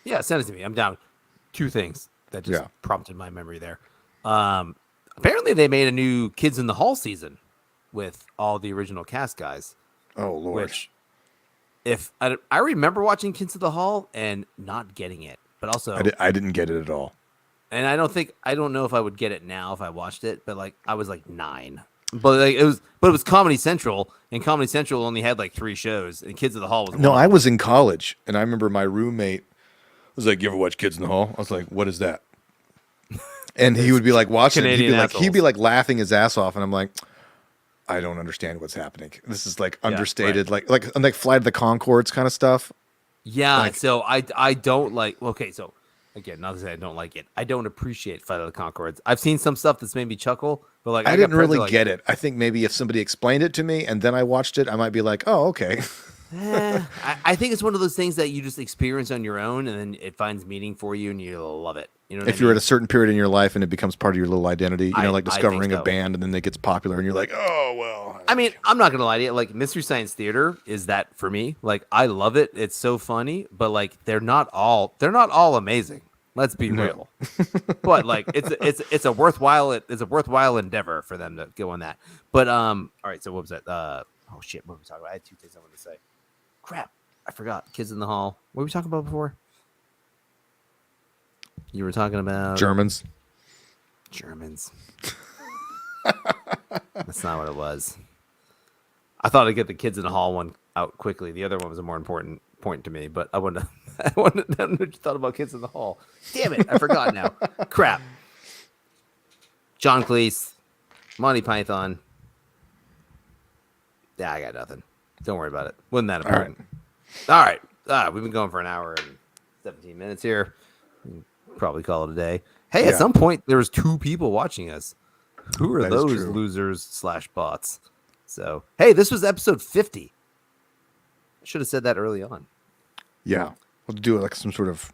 Yeah, send it to me. I'm down. Two things that just Yeah. prompted my memory there. Apparently they made a new Kids in the Hall season with all the original cast guys. Oh Lord. Which, if I remember watching Kids in the Hall and not getting it, but also, I didn't get it at all. and I don't know if I would get it now if I watched it, but like I was like 9. But like it was Comedy Central, and Comedy Central only had like 3 shows, and Kids of the Hall was No, one. I was in college, and I remember my roommate was like, "You ever watch Kids in the Hall?" I was like, "What is that?" And he would be like watching it. Canadian He'd be assholes. like laughing his ass off, and I'm like, I don't understand what's happening. This is like understated, like Flight of the Conchords kind of stuff. Yeah, like- so I don't like. Okay, so again, not to say I don't like it. I don't appreciate Flight of the Conchords. I've seen some stuff that's made me chuckle, but like I got didn't friends really that, like, get it. I think maybe if somebody explained it to me and then I watched it, I might be like, oh, okay. I think it's one of those things that you just experience on your own, and then it finds meaning for you, and you love it. You know, what If I you're mean? at a certain period in your life and it becomes part of your little identity, you know, like I think discovering a so. band and then it gets popular and you're like, oh, well. I mean, I'm not gonna lie to you. Like Mystery Science Theater is that for me. Like I love it. It's so funny, but like they're not all amazing. Let's be real. But like it's a worthwhile endeavor for them to go on that. But all right. So what was that? Oh shit, what were we talking about? I had 2 things I wanted to say. Crap, I forgot. Kids in the Hall. What were we talking about before? You were talking about Germans. Germans. That's not what it was. I thought I'd get the Kids in the Hall one out quickly. The other one was a more important point to me, but I wouldn't. I don't know what you thought about Kids in the Hall. Damn it, I forgot now. Crap. John Cleese, Monty Python. Yeah, I got nothing. Don't worry about it. Wasn't that All right. important. All right. We've been going for an hour and 17 minutes here. We can probably call it a day. Hey, at Yeah. some point there was 2 people watching us. Who are That is those true. losers / bots? So, hey, this was episode 50. I should have said that early on. Yeah. We'll do like some sort of,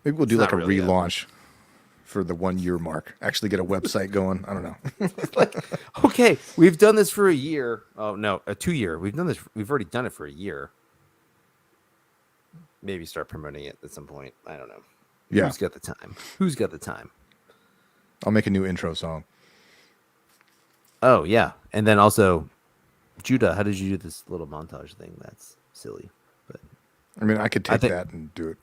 maybe we'll do It's like a not really relaunch for the 1 year mark. Actually get a website going. I don't know. Okay, we've done this for a year. Oh no, a 2 year. We've already done it for a year. Maybe start promoting it at some point. I don't know. Yeah. Who's got the time? Who's got the time? I'll make a new intro song. Oh yeah, and then also, Judah, how did you do this little montage thing? That's silly, but I mean, I could take think- that and do it,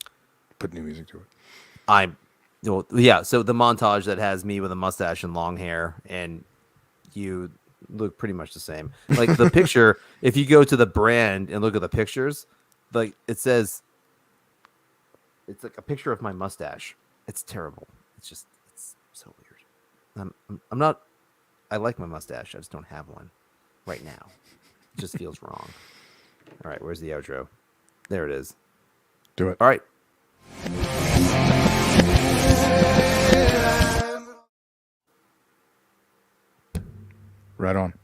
put new music to it. well, yeah. So the montage that has me with a mustache and long hair, and you look pretty much the same. Like the picture, if you go to the brand and look at the pictures, like it says, it's like a picture of my mustache. It's terrible. It's so weird. I'm not. I like my mustache. I just don't have one right now. It just feels wrong. All right, where's the outro? There it is. Do it. All right. Right on.